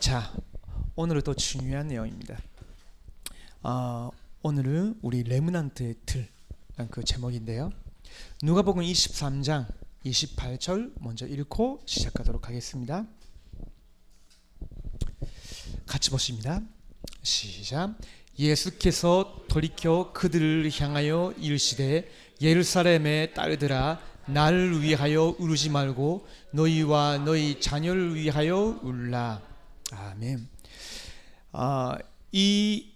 자, 오늘은 또 중요한 내용입니다. 오늘은 우리 레므넌트의 틀, 그 제목인데요. 누가복음 23장 28절 먼저 읽고 시작하도록 하겠습니다. 같이 보십니다. 시작. 예수께서 돌이켜 그들을 향하여 이르시되 예루살렘의 딸들아 나를 위하여 울지 말고 너희와 너희 자녀를 위하여 울라. 아멘. 이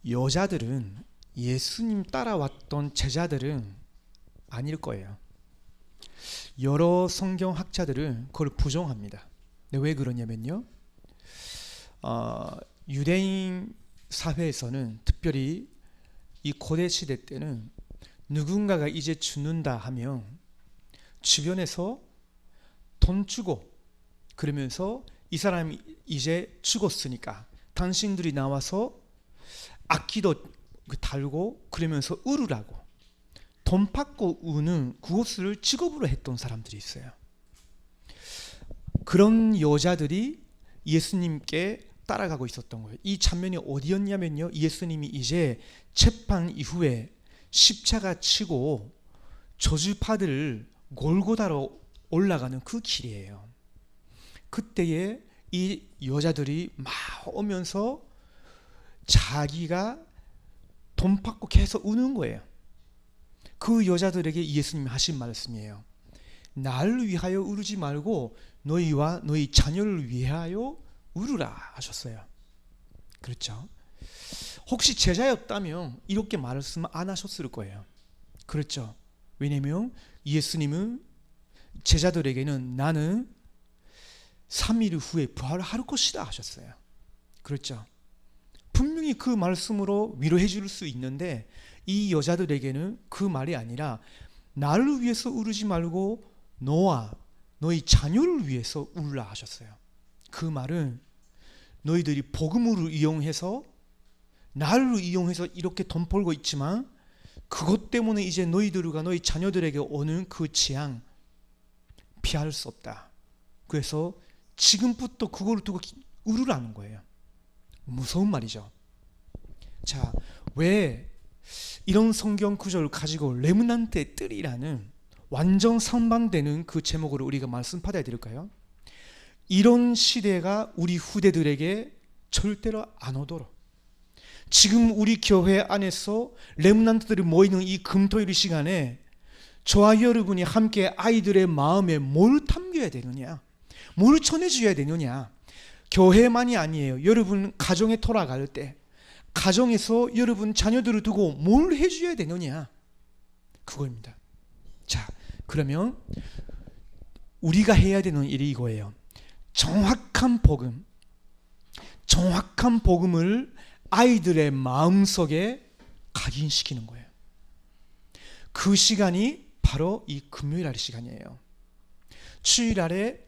여자들은 예수님 따라왔던 제자들은 아닐 거예요. 여러 성경학자들은 그걸 부정합니다. 근데 왜 그러냐면요, 유대인 사회에서는, 특별히 이 고대 시대 때는 누군가가 이제 죽는다 하면 주변에서 돈 주고, 그러면서 이 사람이 이제 죽었으니까 당신들이 나와서 악기도 달고 그러면서 울으라고 돈 받고 우는 그것을 직업으로 했던 사람들이 있어요. 그런 여자들이 예수님께 따라가고 있었던 거예요. 이 장면이 어디였냐면요, 예수님이 이제 재판 이후에 십자가 치고 저주파들 골고다로 올라가는 그 길이에요. 그때에 이 여자들이 막 오면서 자기가 돈 받고 계속 우는 거예요. 그 여자들에게 예수님이 하신 말씀이에요. 나를 위하여 울지 말고 너희와 너희 자녀를 위하여 울으라 하셨어요. 그렇죠? 혹시 제자였다면 이렇게 말씀 안 하셨을 거예요. 그렇죠? 왜냐하면 예수님은 제자들에게는 나는 3일 후에 부활할 것이다 하셨어요. 그렇죠? 분명히 그 말씀으로 위로해 줄 수 있는데 이 여자들에게는 그 말이 아니라 나를 위해서 울지 말고 너와 너희 자녀를 위해서 울라 하셨어요. 그 말은 너희들이 복음으로 이용해서, 나를 이용해서 이렇게 돈 벌고 있지만 그것 때문에 이제 너희들과 너희 자녀들에게 오는 그 재앙 피할 수 없다. 그래서 지금부터 그거를 두고 울으라는 거예요. 무서운 말이죠. 자, 왜 이런 성경 구절을 가지고 레므넌트의 뜰이라는 완전 상반되는 그 제목으로 우리가 말씀 받아야 될까요? 이런 시대가 우리 후대들에게 절대로 안 오도록, 지금 우리 교회 안에서 레므넌트들이 모이는 이 금토일 시간에 저와 여러분이 함께 아이들의 마음에 뭘 담겨야 되느냐, 뭘 전해줘야 되느냐. 교회만이 아니에요. 여러분 가정에 돌아갈 때 가정에서 여러분 자녀들을 두고 뭘 해줘야 되느냐, 그거입니다. 자, 그러면 우리가 해야 되는 일이 이거예요. 정확한 복음을 아이들의 마음속에 각인시키는 거예요. 그 시간이 바로 이 금요일 날 시간이에요. 주일날에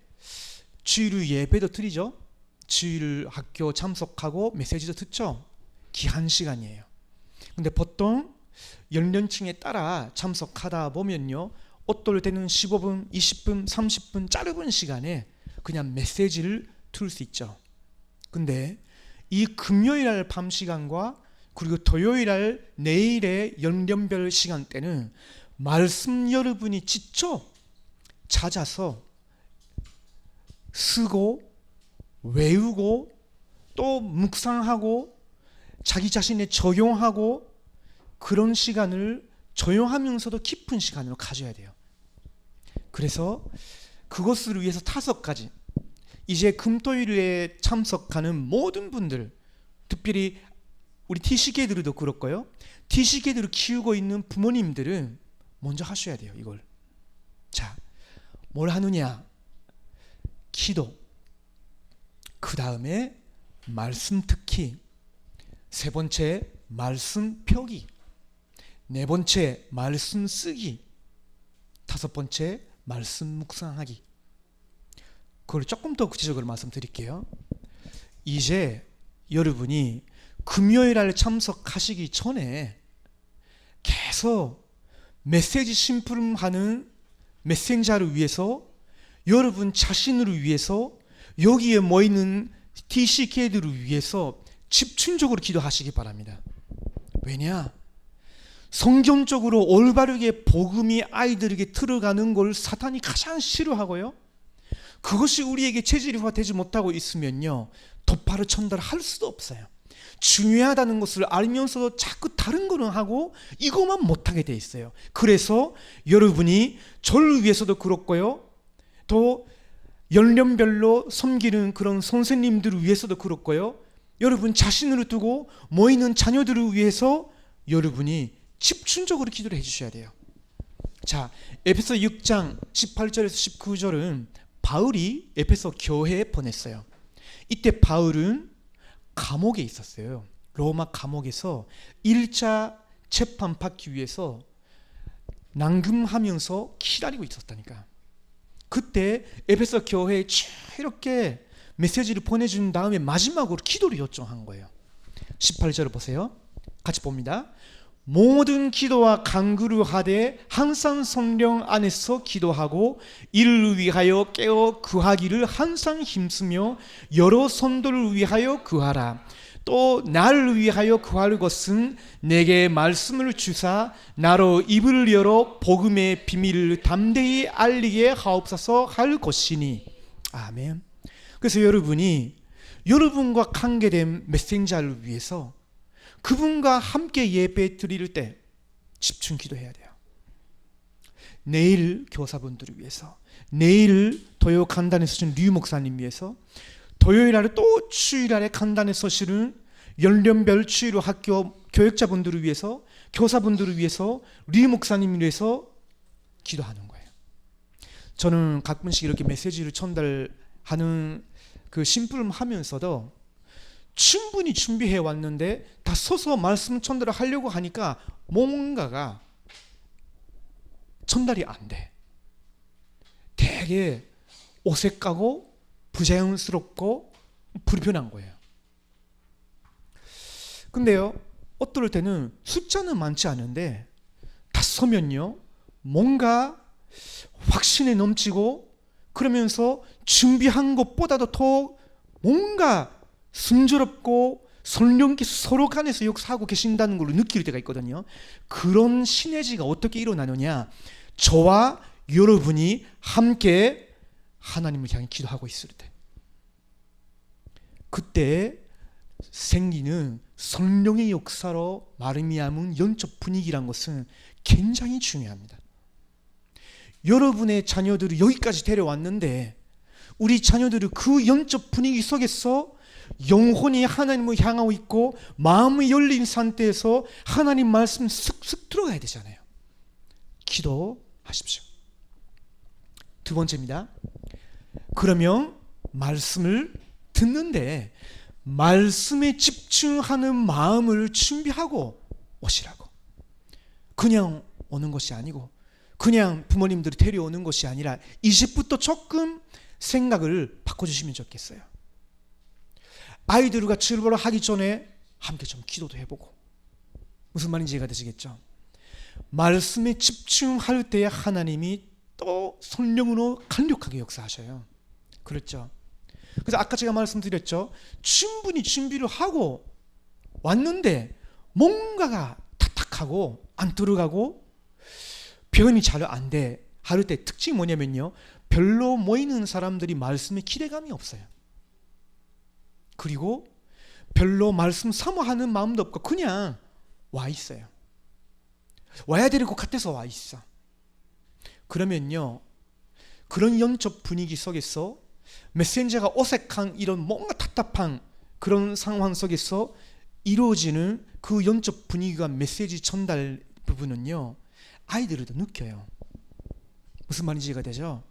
주일 예배도 드리죠. 주일 학교 참석하고 메시지도 듣죠. 귀한 시간이에요. 근데 보통 연령층에 따라 참석하다 보면요, 어떨 때는 15분, 20분, 30분 짧은 시간에 그냥 메시지를 들을 수 있죠. 근데 이 금요일 날 밤 시간과 그리고 토요일 날 내일의 연령별 시간대는 말씀 여러분이 직접 찾아서 쓰고 외우고 또 묵상하고 자기 자신에 적용하고, 그런 시간을 조용하면서도 깊은 시간으로 가져야 돼요. 그래서 그것을 위해서 5가지, 이제 금토일에 참석하는 모든 분들, 특별히 우리 티시계들도 그렇고요, 티시계들을 키우고 있는 부모님들은 먼저 하셔야 돼요. 이걸. 자, 뭘 하느냐? 기도, 그 다음에 말씀 듣기, 세 번째 말씀 펴기, 네 번째 말씀 쓰기, 다섯 번째 말씀 묵상하기. 그걸 조금 더 구체적으로 말씀드릴게요. 이제 여러분이 금요일날 참석하시기 전에 계속 메시지 심부름하는 메신저를 위해서, 여러분 자신을 위해서 여기에 모이는 TCK들을 위해서 집중적으로 기도하시기 바랍니다. 왜냐? 성경적으로 올바르게 복음이 아이들에게 들어가는 걸 사탄이 가장 싫어하고요, 그것이 우리에게 체질화되지 못하고 있으면요, 똑바로 전달할 수도 없어요. 중요하다는 것을 알면서도 자꾸 다른 거는 하고 이것만 못하게 돼 있어요. 그래서 여러분이 저를 위해서도 그렇고요, 또 연령별로 섬기는 그런 선생님들을 위해서도 그렇고요, 여러분 자신을 두고 모이는 자녀들을 위해서 여러분이 집중적으로 기도를 해주셔야 돼요. 자, 에베소 6장 18절에서 19절은 바울이 에베소 교회에 보냈어요. 이때 바울은 감옥에 있었어요. 로마 감옥에서 1차 재판 받기 위해서 난금하면서 기다리고 있었다니까. 그때 에베소 교회에 이렇게 메시지를 보내준 다음에 마지막으로 기도를 요청한 거예요. 18절을 보세요. 같이 봅니다. 모든 기도와 간구를 하되 항상 성령 안에서 기도하고 이를 위하여 깨어 구하기를 항상 힘쓰며 여러 성도를 위하여 구하라. 또 나를 위하여 구할 것은 내게 말씀을 주사 나로 입을 열어 복음의 비밀을 담대히 알리게 하옵소서 할 것이니. 아멘. 그래서 여러분이 여러분과 관계된 메신저를 위해서 그분과 함께 예배 드릴 때 집중 기도해야 돼요. 내일 교사분들을 위해서, 내일 토요 간단에 서시는 류 목사님 위해서, 토요일날에 또 주일날에 간단에 서시는 연령별 주일 학교 교육자분들을 위해서, 교사분들을 위해서, 류 목사님을 위해서 기도하는 거예요. 저는 가끔씩 이렇게 메시지를 전달하는 그 심부름 하면서도 충분히 준비해 왔는데 다 서서 말씀 전달을 하려고 하니까 뭔가가 전달이 안 돼. 되게 어색하고 부자연스럽고 불편한 거예요. 근데요, 어떨 때는 숫자는 많지 않은데 다 서면요, 뭔가 확신에 넘치고 그러면서 준비한 것보다도 더 뭔가 순조롭고 성령께서 서로 간에서 역사하고 계신다는 걸 느낄 때가 있거든요. 그런 시너지가 어떻게 일어나느냐, 저와 여러분이 함께 하나님을 향해 기도하고 있을 때, 그때 생기는 성령의 역사로 말미암은 영적 분위기란 것은 굉장히 중요합니다. 여러분의 자녀들을 여기까지 데려왔는데 우리 자녀들을 그 영적 분위기 속에서 영혼이 하나님을 향하고 있고 마음이 열린 상태에서 하나님 말씀 쓱쓱 들어가야 되잖아요. 기도하십시오. 두 번째입니다. 그러면 말씀을 듣는데 말씀에 집중하는 마음을 준비하고 오시라고. 그냥 오는 것이 아니고, 그냥 부모님들이 데려오는 것이 아니라 이제부터 조금 생각을 바꿔주시면 좋겠어요. 아이들과 출발하기 전에 함께 좀 기도도 해보고. 무슨 말인지 이해가 되시겠죠? 말씀에 집중할 때 하나님이 또 성령으로 강력하게 역사하셔요. 그렇죠? 그래서 아까 제가 말씀드렸죠, 충분히 준비를 하고 왔는데 뭔가가 탁탁하고 안 들어가고 표현이 잘 안 돼 할 때 특징이 뭐냐면요, 별로 모이는 사람들이 말씀에 기대감이 없어요. 그리고 별로 말씀 사모하는 마음도 없고 그냥 와 있어요. 와야 될 것 같아서 와 있어. 그러면요, 그런 영적 분위기 속에서 메신저가 어색한 이런 뭔가 답답한 그런 상황 속에서 이루어지는 그 영적 분위기가 메시지 전달 부분은요, 아이들도 느껴요. 무슨 말인지 이해가 되죠?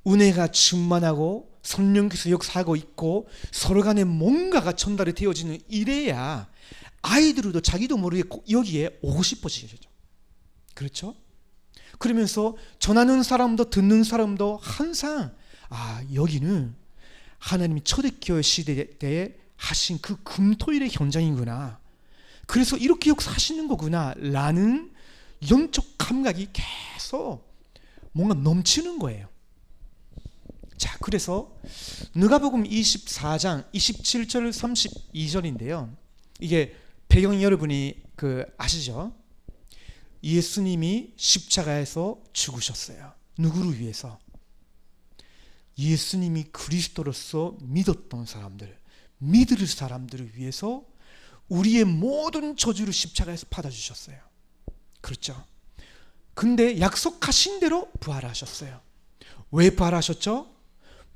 은혜가 충만하고 성령께서 역사하고 있고 서로 간에 뭔가가 전달이 되어지는 이래야 아이들도 자기도 모르게 여기에 오고 싶어지죠. 그렇죠? 그러면서 전하는 사람도 듣는 사람도 항상 여기는 하나님이 초대교회 시대 때 하신 그 금토일의 현장이구나, 그래서 이렇게 역사하시는 거구나 라는 영적 감각이 계속 뭔가 넘치는 거예요. 자, 그래서 누가복음 24장 27절 32절인데요. 이게 배경 여러분이 아시죠? 예수님이 십자가에서 죽으셨어요. 누구를 위해서? 예수님이 그리스도로서 믿었던 사람들, 믿을 사람들을 위해서 우리의 모든 저주를 십자가에서 받아주셨어요. 그렇죠? 근데 약속하신 대로 부활하셨어요. 왜 부활하셨죠?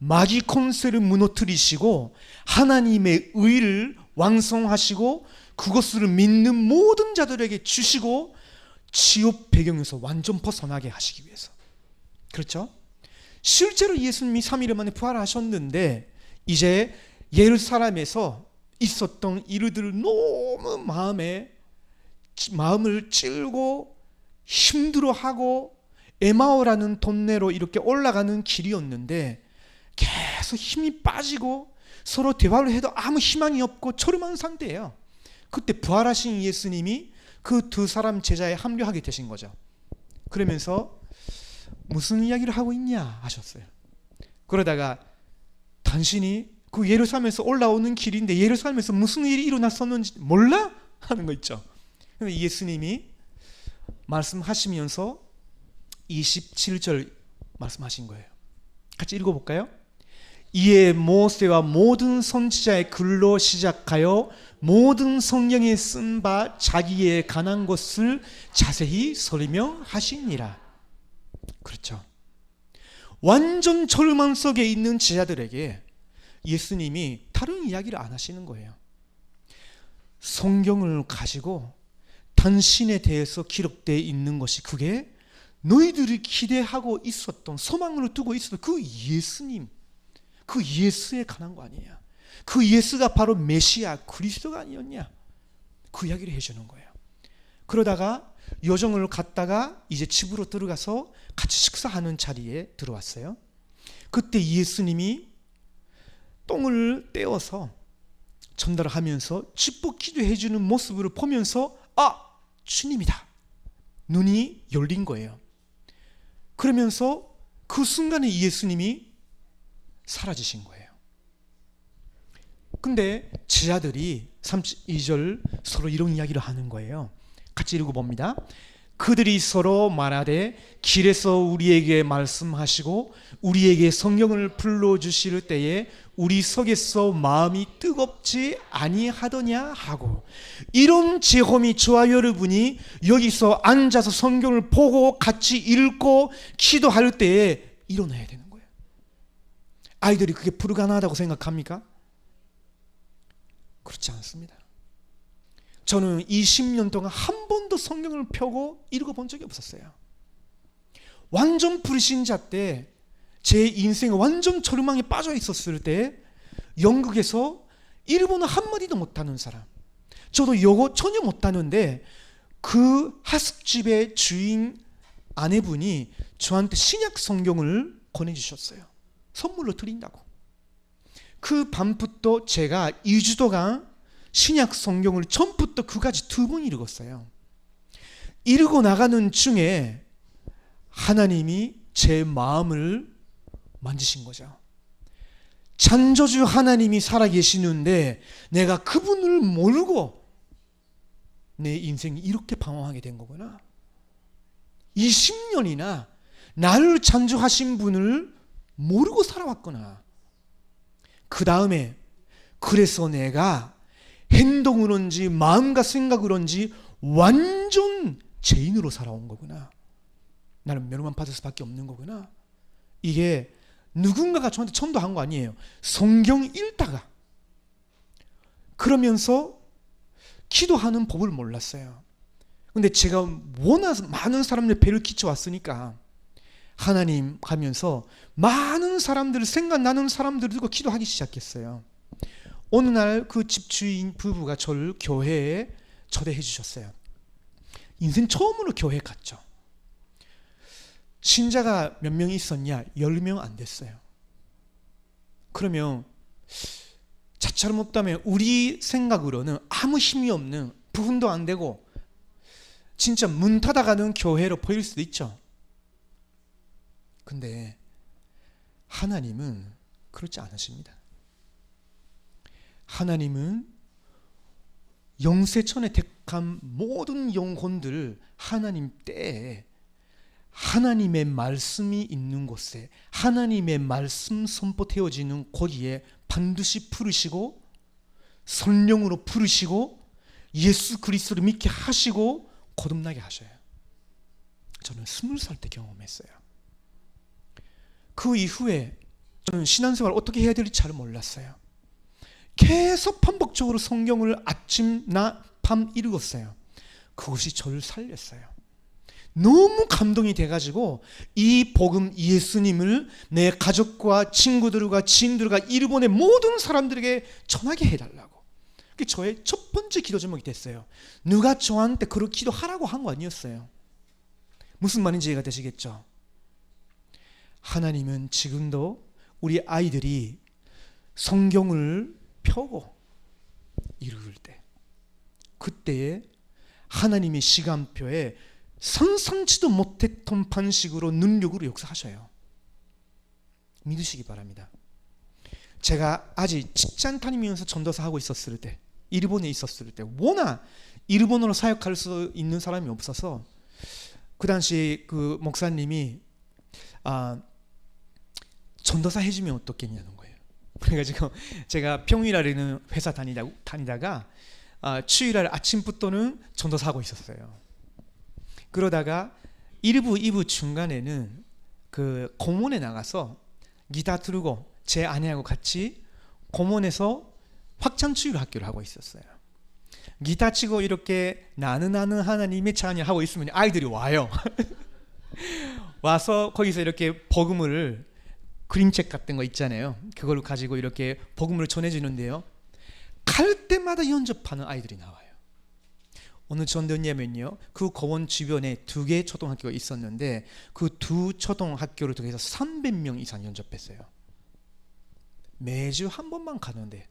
마귀 권세를 무너뜨리시고 하나님의 의를 완성하시고 그것을 믿는 모든 자들에게 주시고 지옥 배경에서 완전 벗어나게 하시기 위해서. 그렇죠? 실제로 예수님이 3일 만에 부활하셨는데 이제 예루살렘에서 있었던 일들을 너무 마음을 찔고 힘들어하고 에마오라는 동네로 이렇게 올라가는 길이었는데 계속 힘이 빠지고 서로 대화를 해도 아무 희망이 없고 초라한 상태예요. 그때 부활하신 예수님이 그 두 사람 제자에 합류하게 되신 거죠. 그러면서 무슨 이야기를 하고 있냐 하셨어요. 그러다가 당신이 그 예루살렘에서 올라오는 길인데 예루살렘에서 무슨 일이 일어났었는지 몰라? 하는 거 있죠. 근데 예수님이 말씀하시면서 27절 말씀하신 거예요. 같이 읽어볼까요? 이에 모세와 모든 선지자의 글로 시작하여 모든 성경에 쓴 바 자기의 관한 것을 자세히 설명하시니라. 그렇죠. 완전 절망 속에 있는 제자들에게 예수님이 다른 이야기를 안 하시는 거예요. 성경을 가지고 당신에 대해서 기록되어 있는 것이 그게 너희들이 기대하고 있었던 소망으로 두고 있었던 그 예수님, 그 예수에 관한 거 아니냐. 그 예수가 바로 메시아 그리스도가 아니었냐. 그 이야기를 해주는 거예요. 그러다가 여정을 갔다가 이제 집으로 들어가서 같이 식사하는 자리에 들어왔어요. 그때 예수님이 똥을 떼어서 전달을 하면서 축복 기도해 주는 모습을 보면서 주님이다. 눈이 열린 거예요. 그러면서 그 순간에 예수님이 사라지신 거예요. 근데 제자들이 32절 서로 이런 이야기를 하는 거예요. 같이 읽어봅니다. 그들이 서로 말하되 길에서 우리에게 말씀하시고 우리에게 성경을 불러주실 때에 우리 속에서 마음이 뜨겁지 아니하더냐 하고. 이런 제험이 저와 여러분이 여기서 앉아서 성경을 보고 같이 읽고 기도할 때에 일어나야 되는 거예요. 아이들이 그게 불가능하다고 생각합니까? 그렇지 않습니다. 저는 20년 동안 한 번도 성경을 펴고 읽어본 적이 없었어요. 완전 불신자 때, 제 인생에 완전 절망에 빠져 있었을 때 영국에서 일본어 한마디도 못하는 사람, 저도 영어 전혀 못하는데 그 하숙집의 주인 아내분이 저한테 신약 성경을 권해주셨어요. 선물로 드린다고. 그 밤부터 제가 2주 동안 신약 성경을 처음부터 끝까지 2번 읽었어요. 읽고 나가는 중에 하나님이 제 마음을 만지신 거죠. 창조주 하나님이 살아계시는데 내가 그분을 모르고 내 인생이 이렇게 방황하게 된 거구나. 20년이나 나를 창조하신 분을 모르고 살아왔구나. 그 다음에 그래서 내가 행동으로인지 마음과 생각으로인지 완전 죄인으로 살아온 거구나. 나는 멸망 받을 수밖에 없는 거구나. 이게 누군가가 저한테 전도한 거 아니에요. 성경 읽다가. 그러면서 기도하는 법을 몰랐어요. 근데 제가 워낙 많은 사람들 배를 끼쳐왔으니까 하나님 하면서 많은 사람들, 생각나는 사람들을 두고 기도하기 시작했어요. 어느 날 그 집주인 부부가 저를 교회에 초대해 주셨어요. 인생 처음으로 교회 갔죠. 신자가 몇 명 있었냐? 10명 안 됐어요. 그러면 자처럼 못하면 우리 생각으로는 아무 힘이 없는, 부흥도 안 되고 진짜 문 닫아가는 교회로 보일 수도 있죠. 근데 하나님은 그렇지 않으십니다. 하나님은 영세천에 택한 모든 영혼들 하나님 때에 하나님의 말씀이 있는 곳에 하나님의 말씀 선포되어지는 거기에 반드시 부르시고 성령으로 부르시고 예수 그리스도를 믿게 하시고 거듭나게 하셔요. 저는 20살 때 경험했어요. 그 이후에 저는 신앙생활을 어떻게 해야 될지 잘 몰랐어요. 계속 반복적으로 성경을 아침, 낮, 밤 읽었어요. 그것이 저를 살렸어요. 너무 감동이 돼가지고 이 복음 예수님을 내 가족과 친구들과 지인들과 일본의 모든 사람들에게 전하게 해달라고. 그게 저의 첫 번째 기도 제목이 됐어요. 누가 저한테 그렇게 기도하라고 한 거 아니었어요. 무슨 말인지 이해가 되시겠죠? 하나님은 지금도 우리 아이들이 성경을 펴고 읽을 때 그때에 하나님의 시간표에 상상치도 못했던 방식으로 능력으로 역사하셔요. 믿으시기 바랍니다. 제가 아직 직장 다니면서 전도사 하고 있었을 때 일본에 있었을 때 워낙 일본어로 사역할 수 있는 사람이 없어서 그 당시 그 목사님이 전도사 해주면 어떻겠냐는 거예요. 그래가지고 제가 평일날에는 회사 다니다가 주일날 아침부터는 전도사 하고 있었어요. 그러다가 1부, 2부 중간에는 그 공원에 나가서 기타 들고 제 아내하고 같이 공원에서 확장주일 학교를 하고 있었어요. 기타 치고 이렇게 나는 하나님의 찬양을 하고 있으면 아이들이 와요. 와서 거기서 이렇게 복음을 그림책 같은 거 있잖아요. 그걸 가지고 이렇게 복음을 전해주는데요. 갈 때마다 연접하는 아이들이 나와요. 어느 전도였냐면요, 그 공원 주변에 2개 초등학교가 있었는데 그 2 초등학교를 통해서 300명 이상 연접했어요. 매주 한 번만 가는데.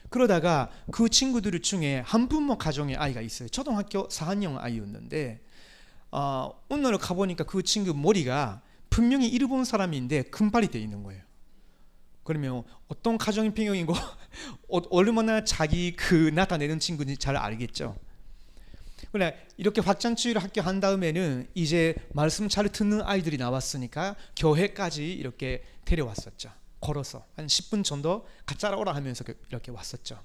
그러다가 그 친구들 중에 한부모 가정의 아이가 있어요. 초등학교 4학년 아이였는데 오늘 가보니까 그 친구 머리가 분명히 일본 사람인데 금발이 돼 있는 거예요. 그러면 어떤 가정의 배경이고 얼마나 자기 그 나타내는 친구인지 잘 알겠죠. 그래 이렇게 확장주의를 학교 한 다음에는 이제 말씀 잘 듣는 아이들이 나왔으니까 교회까지 이렇게 데려왔었죠. 걸어서 한 10분 정도 같이 따라오라 하면서 이렇게 왔었죠.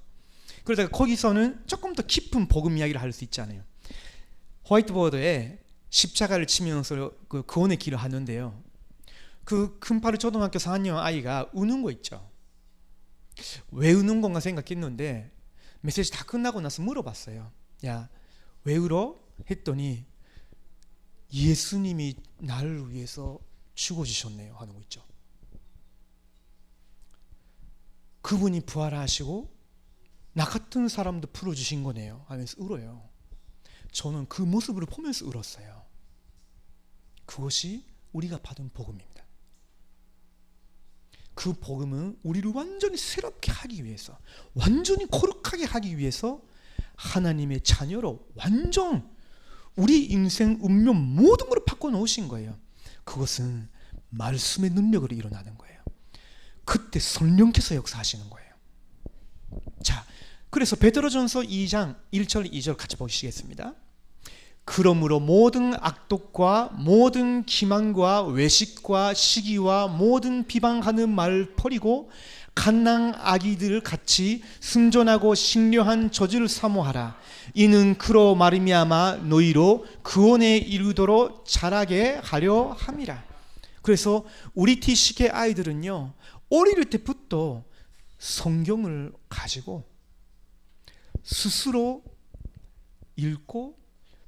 그러다가 거기서는 조금 더 깊은 복음 이야기를 할 수 있잖아요. 화이트보드에 십자가를 치면서 그 구원의 길을 하는데요. 그 금파르 초등학교 4학년 아이가 우는 거 있죠. 왜 우는 건가 생각했는데 메시지 다 끝나고 나서 물어봤어요. 야, 왜 울어? 했더니 예수님이 나를 위해서 죽어주셨네요 하는 거 있죠. 그분이 부활하시고 나 같은 사람도 풀어주신 거네요 하면서 울어요. 저는 그 모습을 보면서 울었어요. 그것이 우리가 받은 복음입니다. 그 복음은 우리를 완전히 새롭게 하기 위해서, 완전히 거룩하게 하기 위해서 하나님의 자녀로 완전 우리 인생 운명 모든 걸 바꿔놓으신 거예요. 그것은 말씀의 능력으로 일어나는 거예요. 그때 성령께서 역사하시는 거예요. 자, 그래서 베드로전서 2장 1절 2절 같이 보시겠습니다. 그러므로 모든 악독과 모든 기만과 외식과 시기와 모든 비방하는 말 버리고 갓난 아기들 같이 순전하고 신령한 저주를 사모하라. 이는 그로 말미암아 너희로 구원에 이르도록 자라게 하려 함이라. 그래서 우리 티식의 아이들은요, 어릴 때부터 성경을 가지고 스스로 읽고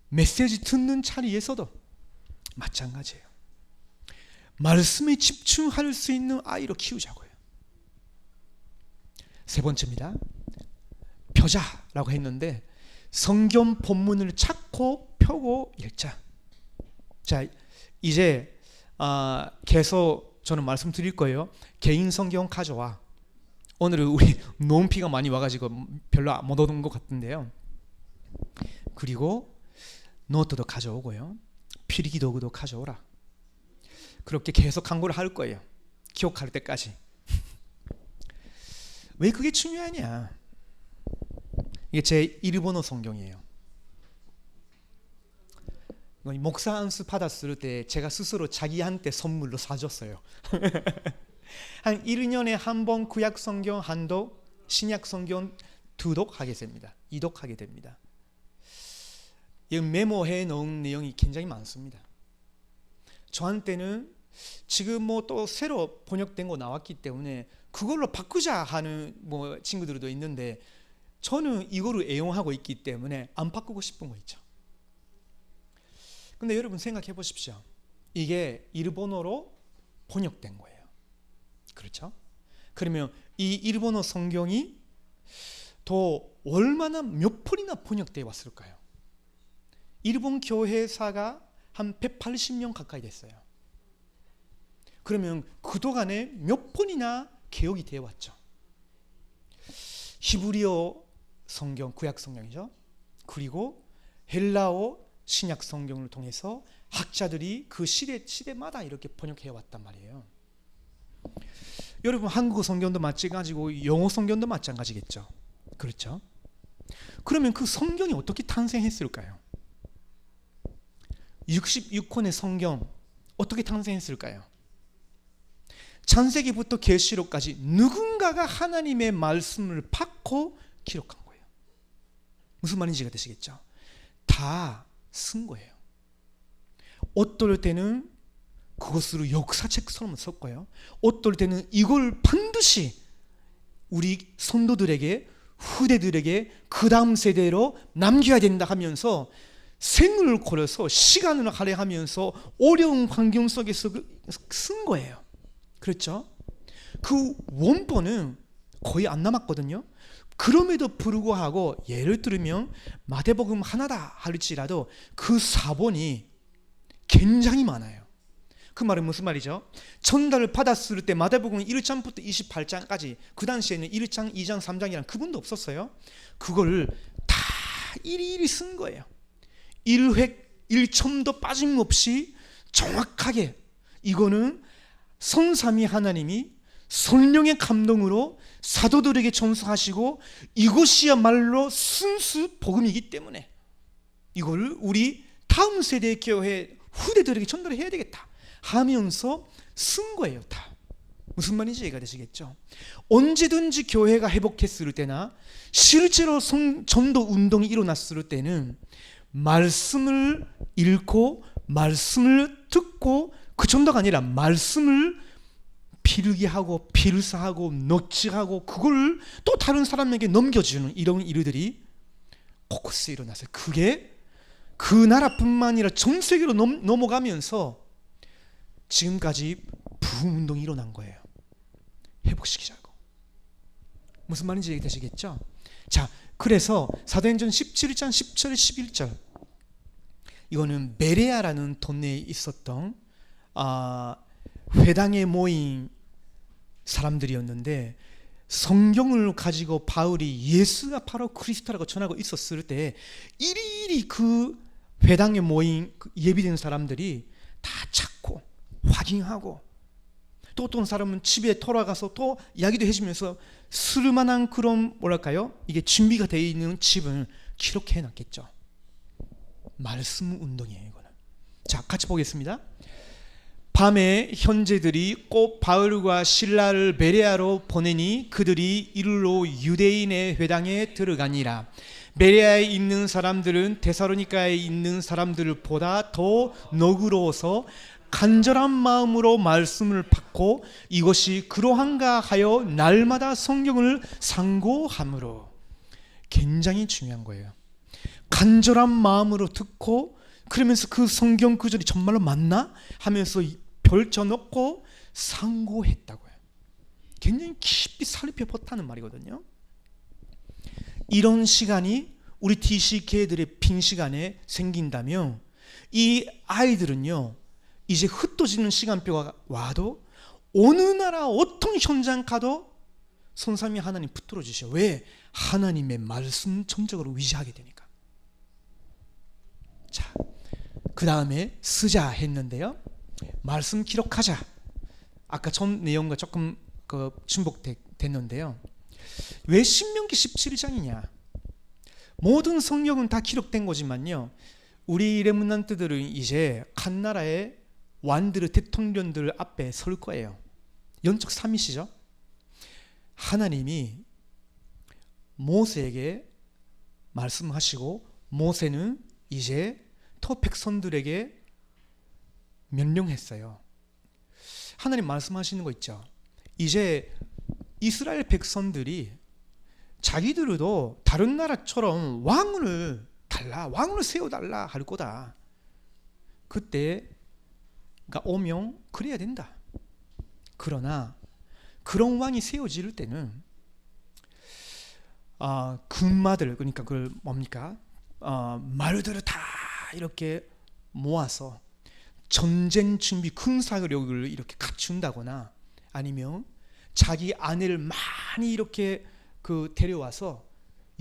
메시지 듣는 자리에서도 마찬가지예요. 말씀에 집중할 수 있는 아이로 키우자고요. 세 번째입니다. 펴자라고 했는데 성경 본문을 찾고 펴고 읽자. 자, 이제 계속 저는 말씀드릴 거예요. 개인 성경 가져와. 오늘은 우리 논피가 많이 와가지고 별로 못 얻은 것 같은데요. 그리고 노트도 가져오고요. 필기도구도 가져오라. 그렇게 계속 강구를 할 거예요. 기억할 때까지. 왜 그게 중요하냐? 이게 제 일본어 성경이에요. 목사 안수 받았을 때 제가 스스로 자기한테 선물로 사줬어요. 한 1년에 한 번 구약 성경 한독, 신약 성경 두독 하게 됩니다. 이독하게 됩니다. 이 메모해 놓은 내용이 굉장히 많습니다. 저한테는 지금 뭐 또 새로 번역된 거 나왔기 때문에 그걸로 바꾸자 하는 뭐 친구들도 있는데 저는 이거를 애용하고 있기 때문에 안 바꾸고 싶은 거 있죠. 근데 여러분 생각해 보십시오. 이게 일본어로 번역된 거예요. 그렇죠? 그러면 이 일본어 성경이 또 얼마나 몇 번이나 번역되어 왔을까요? 일본 교회사가 한 180년 가까이 됐어요. 그러면 그동안에 몇 번이나 개혁이 되어 왔죠. 히브리어 성경, 구약 성경이죠. 그리고 헬라어 신약 성경을 통해서 학자들이 그 시대마다 이렇게 번역해 왔단 말이에요. 여러분 한국어 성경도 마찬가지고 영어 성경도 마찬가지겠죠. 그렇죠? 그러면 그 성경이 어떻게 탄생했을까요? 66권의 성경 어떻게 탄생했을까요? 창세기부터 계시록까지 누군가가 하나님의 말씀을 받고 기록한 거예요. 무슨 말인지 이해가 되시겠죠? 다 쓴 거예요. 어떨 때는 그것으로 역사책처럼 썼고요. 어떨 때는 이걸 반드시 우리 성도들에게 후대들에게 그 다음 세대로 남겨야 된다 하면서 생을 걸어서 시간을 할애하면서 어려운 환경 속에서 쓴 거예요. 그렇죠? 그 원본은 거의 안 남았거든요. 그럼에도 불구하고 예를 들면 마태복음 하나다 할지라도 그 사본이 굉장히 많아요. 그 말은 무슨 말이죠? 전달을 받았을 때 마태복음 1장부터 28장까지 그 당시에는 1장, 2장, 3장이란 구분도 없었어요. 그걸 다 일일이 쓴 거예요. 1획 1첨도 빠짐없이 정확하게 이거는 성삼위 하나님이 성령의 감동으로 사도들에게 전수하시고 이것이야말로 순수 복음이기 때문에 이걸 우리 다음 세대의 교회 후대들에게 전달해야 되겠다 하면서 쓴 거예요. 다 무슨 말인지 이해가 되시겠죠? 언제든지 교회가 회복했을 때나 실제로 전도 운동이 일어났을 때는 말씀을 읽고 말씀을 듣고 그 정도가 아니라 말씀을 필기하고 필사하고 노치하고 그걸 또 다른 사람에게 넘겨주는 이런 일들이 곳곳에 일어났어요. 그게 그 나라뿐만 아니라 전 세계로 넘어가면서 지금까지 부흥운동이 일어난 거예요. 회복시키자고. 무슨 말인지 이해되시겠죠? 자, 그래서 사도행전 17장 10절 11절 이거는 베레아라는 동네에 있었던 회당에 모인 사람들이었는데 성경을 가지고 바울이 예수가 바로 그리스도라고 전하고 있었을 때 일일이 그 회당에 모인 예비된 사람들이 다 찾고 확인하고 또 어떤 사람은 집에 돌아가서 또 이야기도 해주면서 쓸만한 그런 뭐랄까요? 이게 준비가 되어 있는 집을 기록해 놨겠죠. 말씀 운동이에요, 이거는. 자, 같이 보겠습니다. 밤에 형제들이 꼭 바울과 실라를 베레아로 보내니 그들이 이르러 유대인의 회당에 들어가니라. 베레아에 있는 사람들은 데살로니가에 있는 사람들보다 더 너그러워서 간절한 마음으로 말씀을 받고 이것이 그러한가 하여 날마다 성경을 상고함으로. 굉장히 중요한 거예요. 간절한 마음으로 듣고 그러면서 그 성경 구절이 정말로 맞나 하면서 별쳐놓고 상고했다고요. 굉장히 깊이 살펴봤다는 말이거든요. 이런 시간이 우리 TCK들의 빈 시간에 생긴다면 이 아이들은요 이제 흩어지는 시간표가 와도 어느 나라 어떤 현장 가도 성삼위 하나님 붙들어 주셔. 왜? 하나님의 말씀 전적으로 의지하게 되니까. 자, 그 다음에 쓰자 했는데요. 말씀 기록하자. 아까 전 내용과 조금 중복됐는데요. 왜 신명기 17장이냐? 모든 성경은 다 기록된 거지만요, 우리 렘넌트들은 이제 각 나라의 왕들의 대통령들 앞에 설 거예요. 영적 3이시죠. 하나님이 모세에게 말씀하시고 모세는 이제 또 백성들에게 명령했어요. 하나님 말씀하시는 거 있죠. 이제 이스라엘 백성들이 자기들도 다른 나라처럼 왕을 세워달라 할 거다. 그때가 오면 그래야 된다. 그러나 그런 왕이 세워질 때는 군마들, 그러니까 그걸 뭡니까? 말들을 다 이렇게 모아서 전쟁 준비 큰 사력을 이렇게 갖춘다거나, 아니면 자기 아내를 많이 이렇게 데려와서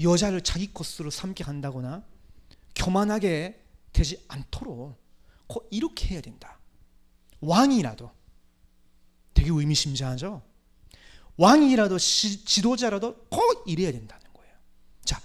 여자를 자기 것으로 삼게 한다거나, 교만하게 되지 않도록 꼭 이렇게 해야 된다. 왕이라도, 되게 의미심장하죠. 왕이라도 지도자라도 꼭 이래야 된다는 거예요. 자,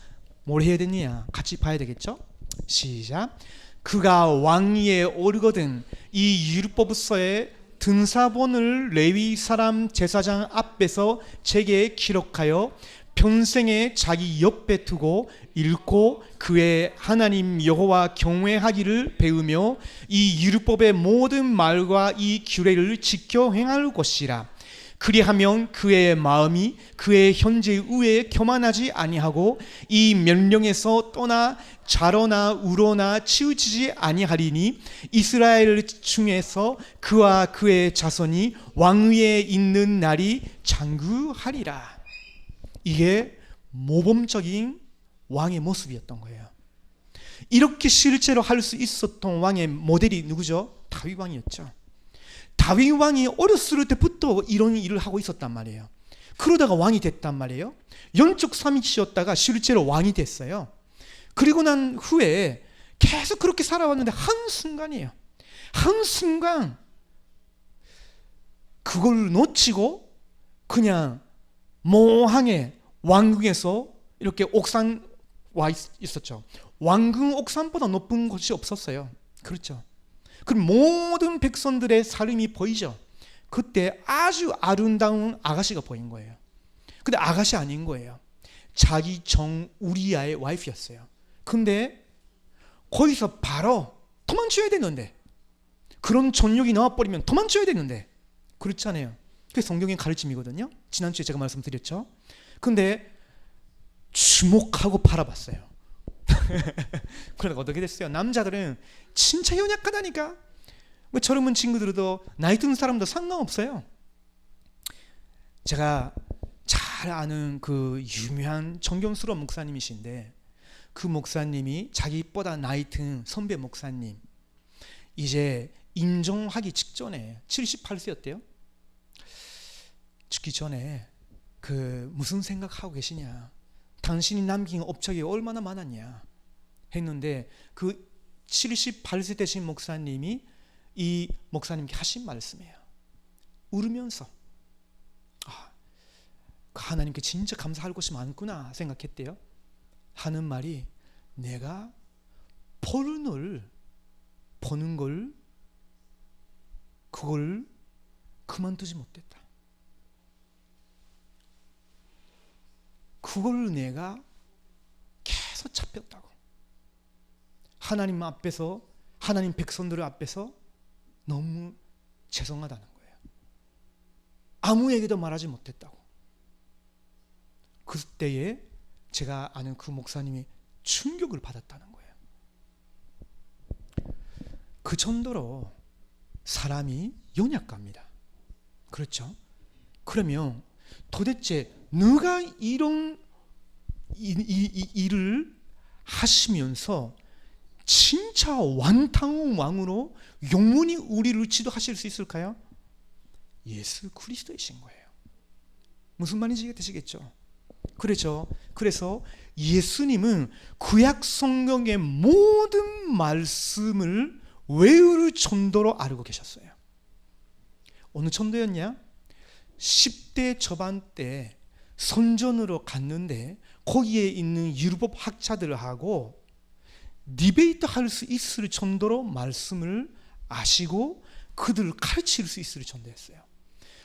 뭘 해야 되느냐 같이 봐야 되겠죠? 시작. 그가 왕위에 오르거든 이 율법서의 등사본을 레위 사람 제사장 앞에서 제게 기록하여 평생에 자기 옆에 두고 읽고 그의 하나님 여호와 경외하기를 배우며 이 율법의 모든 말과 이 규례를 지켜 행할 것이라. 그리하면 그의 마음이 그의 현재의 의에 교만하지 아니하고 이 명령에서 떠나 좌로나 우로나 치우치지 아니하리니 이스라엘 중에서 그와 그의 자손이 왕위에 있는 날이 장구하리라. 이게 모범적인 왕의 모습이었던 거예요. 이렇게 실제로 할 수 있었던 왕의 모델이 누구죠? 다윗 왕이었죠. 다윗 왕이 어렸을 때부터 이런 일을 하고 있었단 말이에요. 그러다가 왕이 됐단 말이에요. 영적 3위시였다가 실제로 왕이 됐어요. 그리고 난 후에 계속 그렇게 살아왔는데 한순간이에요. 한순간 그걸 놓치고 그냥 몽하게 왕궁에서 이렇게 옥상 와 있었죠. 왕궁 옥상보다 높은 곳이 없었어요. 그렇죠. 그럼 모든 백성들의 삶이 보이죠. 그때 아주 아름다운 아가씨가 보인 거예요. 근데 아가씨 아닌 거예요. 자기 정 우리아의 와이프였어요. 근데 거기서 바로 도망쳐야 되는데, 그런 전력이 나와버리면 도망쳐야 되는데, 그렇잖아요. 그게 성경의 가르침이거든요. 지난주에 제가 말씀드렸죠. 근데 주목하고 바라봤어요. 그러니까 어떻게 됐어요? 남자들은 진짜 연약하다니까. 뭐 젊은 친구들도 나이 든 사람도 상관없어요. 제가 잘 아는 그 유명한 존경스러운 목사님이신데, 그 목사님이 자기보다 나이 든 선배 목사님, 이제 임종하기 직전에 78세였대요. 죽기 전에 무슨 생각하고 계시냐, 당신이 남긴 업적이 얼마나 많았냐 했는데, 그 78세 되신 목사님이 이 목사님께 하신 말씀이에요. 울으면서 하나님께 진짜 감사할 것이 많구나 생각했대요. 하는 말이, 내가 포르노를 보는 걸 그걸 그만두지 못했다. 그걸 내가 계속 잡혔다고. 하나님 앞에서, 하나님 백성들 앞에서 너무 죄송하다는 거예요. 아무에게도 말하지 못했다고. 그때에 제가 아는 그 목사님이 충격을 받았다는 거예요. 그 정도로 사람이 연약합니다. 그렇죠? 그러면 도대체 누가 이런 일을 하시면서 진짜 완탕한 왕으로 영원히 우리를 지도하실 수 있을까요? 예수 그리스도이신 거예요. 무슨 말인지 이해되시겠죠? 그래서 예수님은 구약 성경의 모든 말씀을 외울 정도로 알고 계셨어요. 어느 정도였냐? 10대 초반 때 선전으로 갔는데 거기에 있는 율법 학자들하고 디베이트 할 수 있을 정도로 말씀을 아시고 그들을 가르칠 수 있을 정도였어요.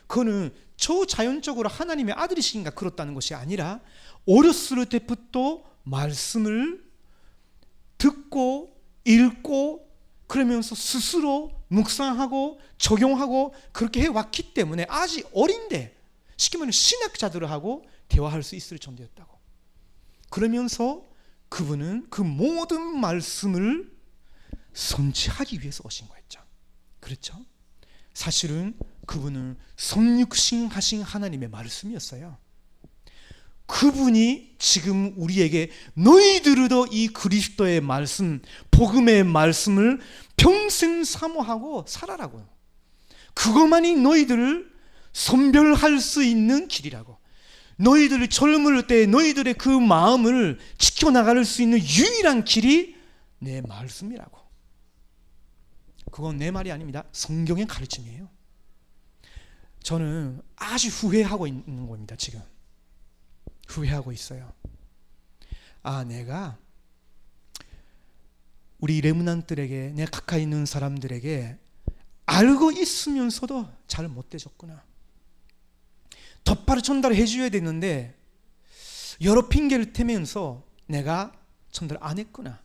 그거는 초자연적으로 하나님의 아들이시니까 그렇다는 것이 아니라 어렸을 때부터 말씀을 듣고 읽고 그러면서 스스로 묵상하고 적용하고 그렇게 해왔기 때문에 아직 어린데 쉽게 말하면 신학자들하고 대화할 수 있을 정도였다고. 그러면서 그분은 그 모든 말씀을 성취하기 위해서 오신 거였죠. 그렇죠? 사실은 그분은 성육신하신 하나님의 말씀이었어요. 그분이 지금 우리에게 너희들도 이 그리스도의 말씀, 복음의 말씀을 평생 사모하고 살아라고요. 그것만이 너희들을 선별할 수 있는 길이라고. 너희들이 젊을 때 너희들의 그 마음을 지켜나갈 수 있는 유일한 길이 내 말씀이라고. 그건 내 말이 아닙니다. 성경의 가르침이에요. 저는 아주 후회하고 있는 겁니다. 지금 후회하고 있어요. 내가 우리 레므난트들에게, 내 가까이 있는 사람들에게 알고 있으면서도 잘 못해줬구나. 덧바로 전달해 줘야 되는데 여러 핑계를 대면서 내가 전달 안 했구나.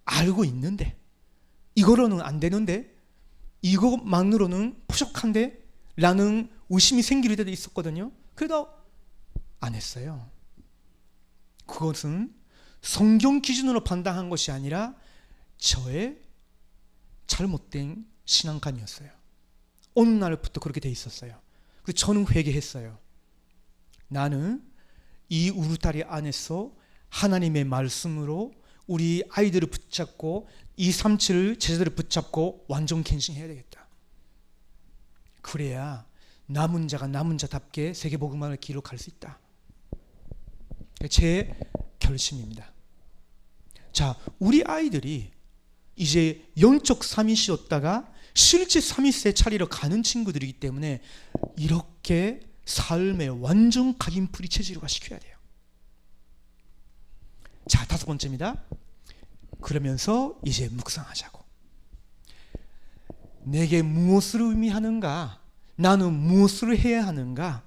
알고 있는데 이거로는 안 되는데 이것만으로는 부족한데 라는 의심이 생길 때도 있었거든요. 그래도 안 했어요. 그것은 성경 기준으로 판단한 것이 아니라 저의 잘못된 신앙관이었어요. 어느 날부터 그렇게 돼 있었어요. 그래서 저는 회개했어요. 나는 이 울타리 안에서 하나님의 말씀으로 우리 아이들을 붙잡고 237 제자들을 붙잡고 완전 갱신해야 되겠다. 그래야 남은 자가 남은 자답게 세계복음화를 기록할 수 있다. 제 결심입니다. 자, 우리 아이들이 이제 영적 삼위시였다가 실제 삼위세 차리러 가는 친구들이기 때문에 이렇게 삶의 완전 각인풀이 체질화 시켜야 돼요. 자, 5번째입니다. 그러면서 이제 묵상하자고. 내게 무엇을 의미하는가? 나는 무엇을 해야 하는가?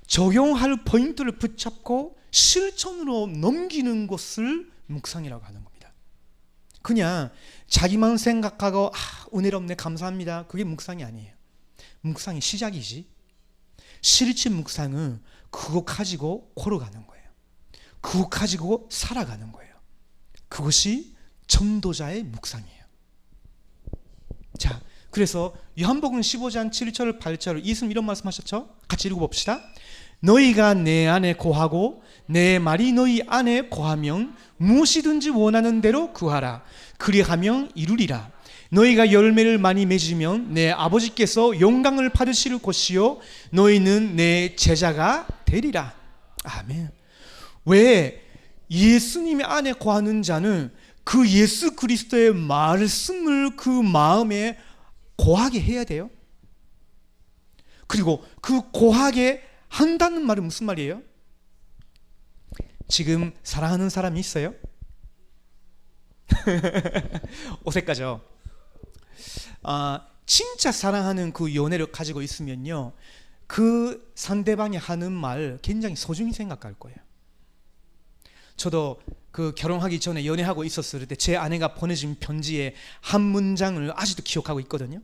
적용할 포인트를 붙잡고 실천으로 넘기는 것을 묵상이라고 하는 겁니다. 그냥 자기만 생각하고 은혜롭네 감사합니다. 그게 묵상이 아니에요. 묵상이 시작이지. 실제 묵상은 그거 가지고 걸어가는 거예요. 그거 가지고 살아가는 거예요. 그것이 전도자의 묵상이에요. 자, 그래서 요한복음 15장 7절 8절 예수님 이런 말씀하셨죠? 같이 읽어봅시다. 너희가 내 안에 거하고 내 말이 너희 안에 거하면 무엇이든지 원하는 대로 구하라. 그리하면 이루리라. 너희가 열매를 많이 맺으면 내 아버지께서 영광을 받으실 것이요 너희는 내 제자가 되리라. 아멘. 왜 예수님의 안에 거하는 자는 그 예수 그리스도의 말씀을 그 마음에 거하게 해야 돼요. 그리고 그 거하게 한다는 말은 무슨 말이에요? 지금 사랑하는 사람이 있어요? 어색하죠? 진짜 사랑하는 그 연애를 가지고 있으면요, 그 상대방이 하는 말 굉장히 소중히 생각할 거예요. 저도 그 결혼하기 전에 연애하고 있었을 때 제 아내가 보내준 편지의 한 문장을 아직도 기억하고 있거든요.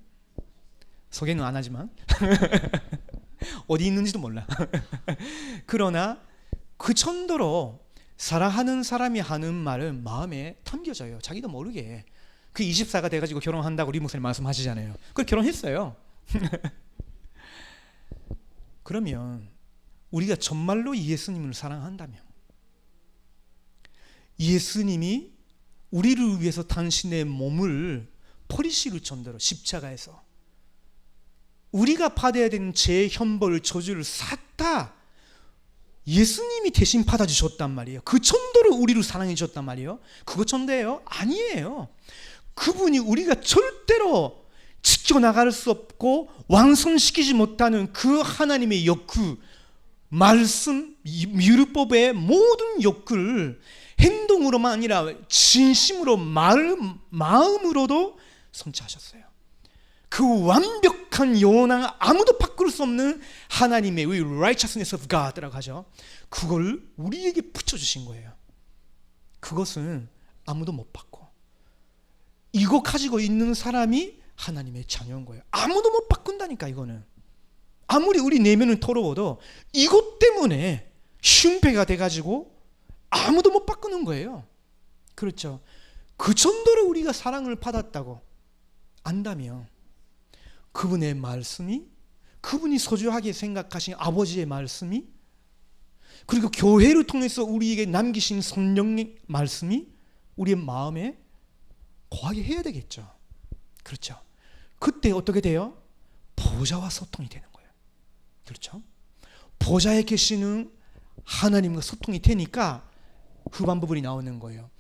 소개는 안 하지만 어디 있는지도 몰라. 그러나 그 정도로 사랑하는 사람이 하는 말은 마음에 담겨져요. 자기도 모르게. 그 24가 돼가지고 결혼한다고 우리 목사님 말씀하시잖아요. 그걸 결혼했어요. 그러면 우리가 정말로 예수님을 사랑한다면, 예수님이 우리를 위해서 당신의 몸을 버리실 정도로 십자가에서 우리가 받아야 되는 죄의 형벌 저주를 싹다 예수님이 대신 받아주셨단 말이에요. 그 정도로 우리를 사랑해 주셨단 말이에요. 그거 정도예요? 아니에요. 그분이 우리가 절대로 지켜나갈 수 없고 완성시키지 못하는 그 하나님의 욕구, 말씀, 율법의 모든 욕구를 행동으로만 아니라 진심으로 마음으로도 성취하셨어요. 그 완벽한 영원한 아무도 바꿀 수 없는 하나님의 righteousness of God라고 하죠. 그걸 우리에게 붙여주신 거예요. 그것은 아무도 못 바꿔. 이거 가지고 있는 사람이 하나님의 자녀인 거예요. 아무도 못 바꾼다니까. 이거는 아무리 우리 내면을 털어봐도 이것 때문에 흉패가 돼가지고 아무도 못 바꾸는 거예요. 그렇죠. 그 정도로 우리가 사랑을 받았다고 안다면 그분의 말씀이, 그분이 소중하게 생각하신 아버지의 말씀이, 그리고 교회를 통해서 우리에게 남기신 성령의 말씀이 우리의 마음에 거하게 해야 되겠죠. 그렇죠. 그때 어떻게 돼요? 보좌와 소통이 되는 거예요. 그렇죠. 보좌에 계시는 하나님과 소통이 되니까 후반 부분이 나오는 거예요.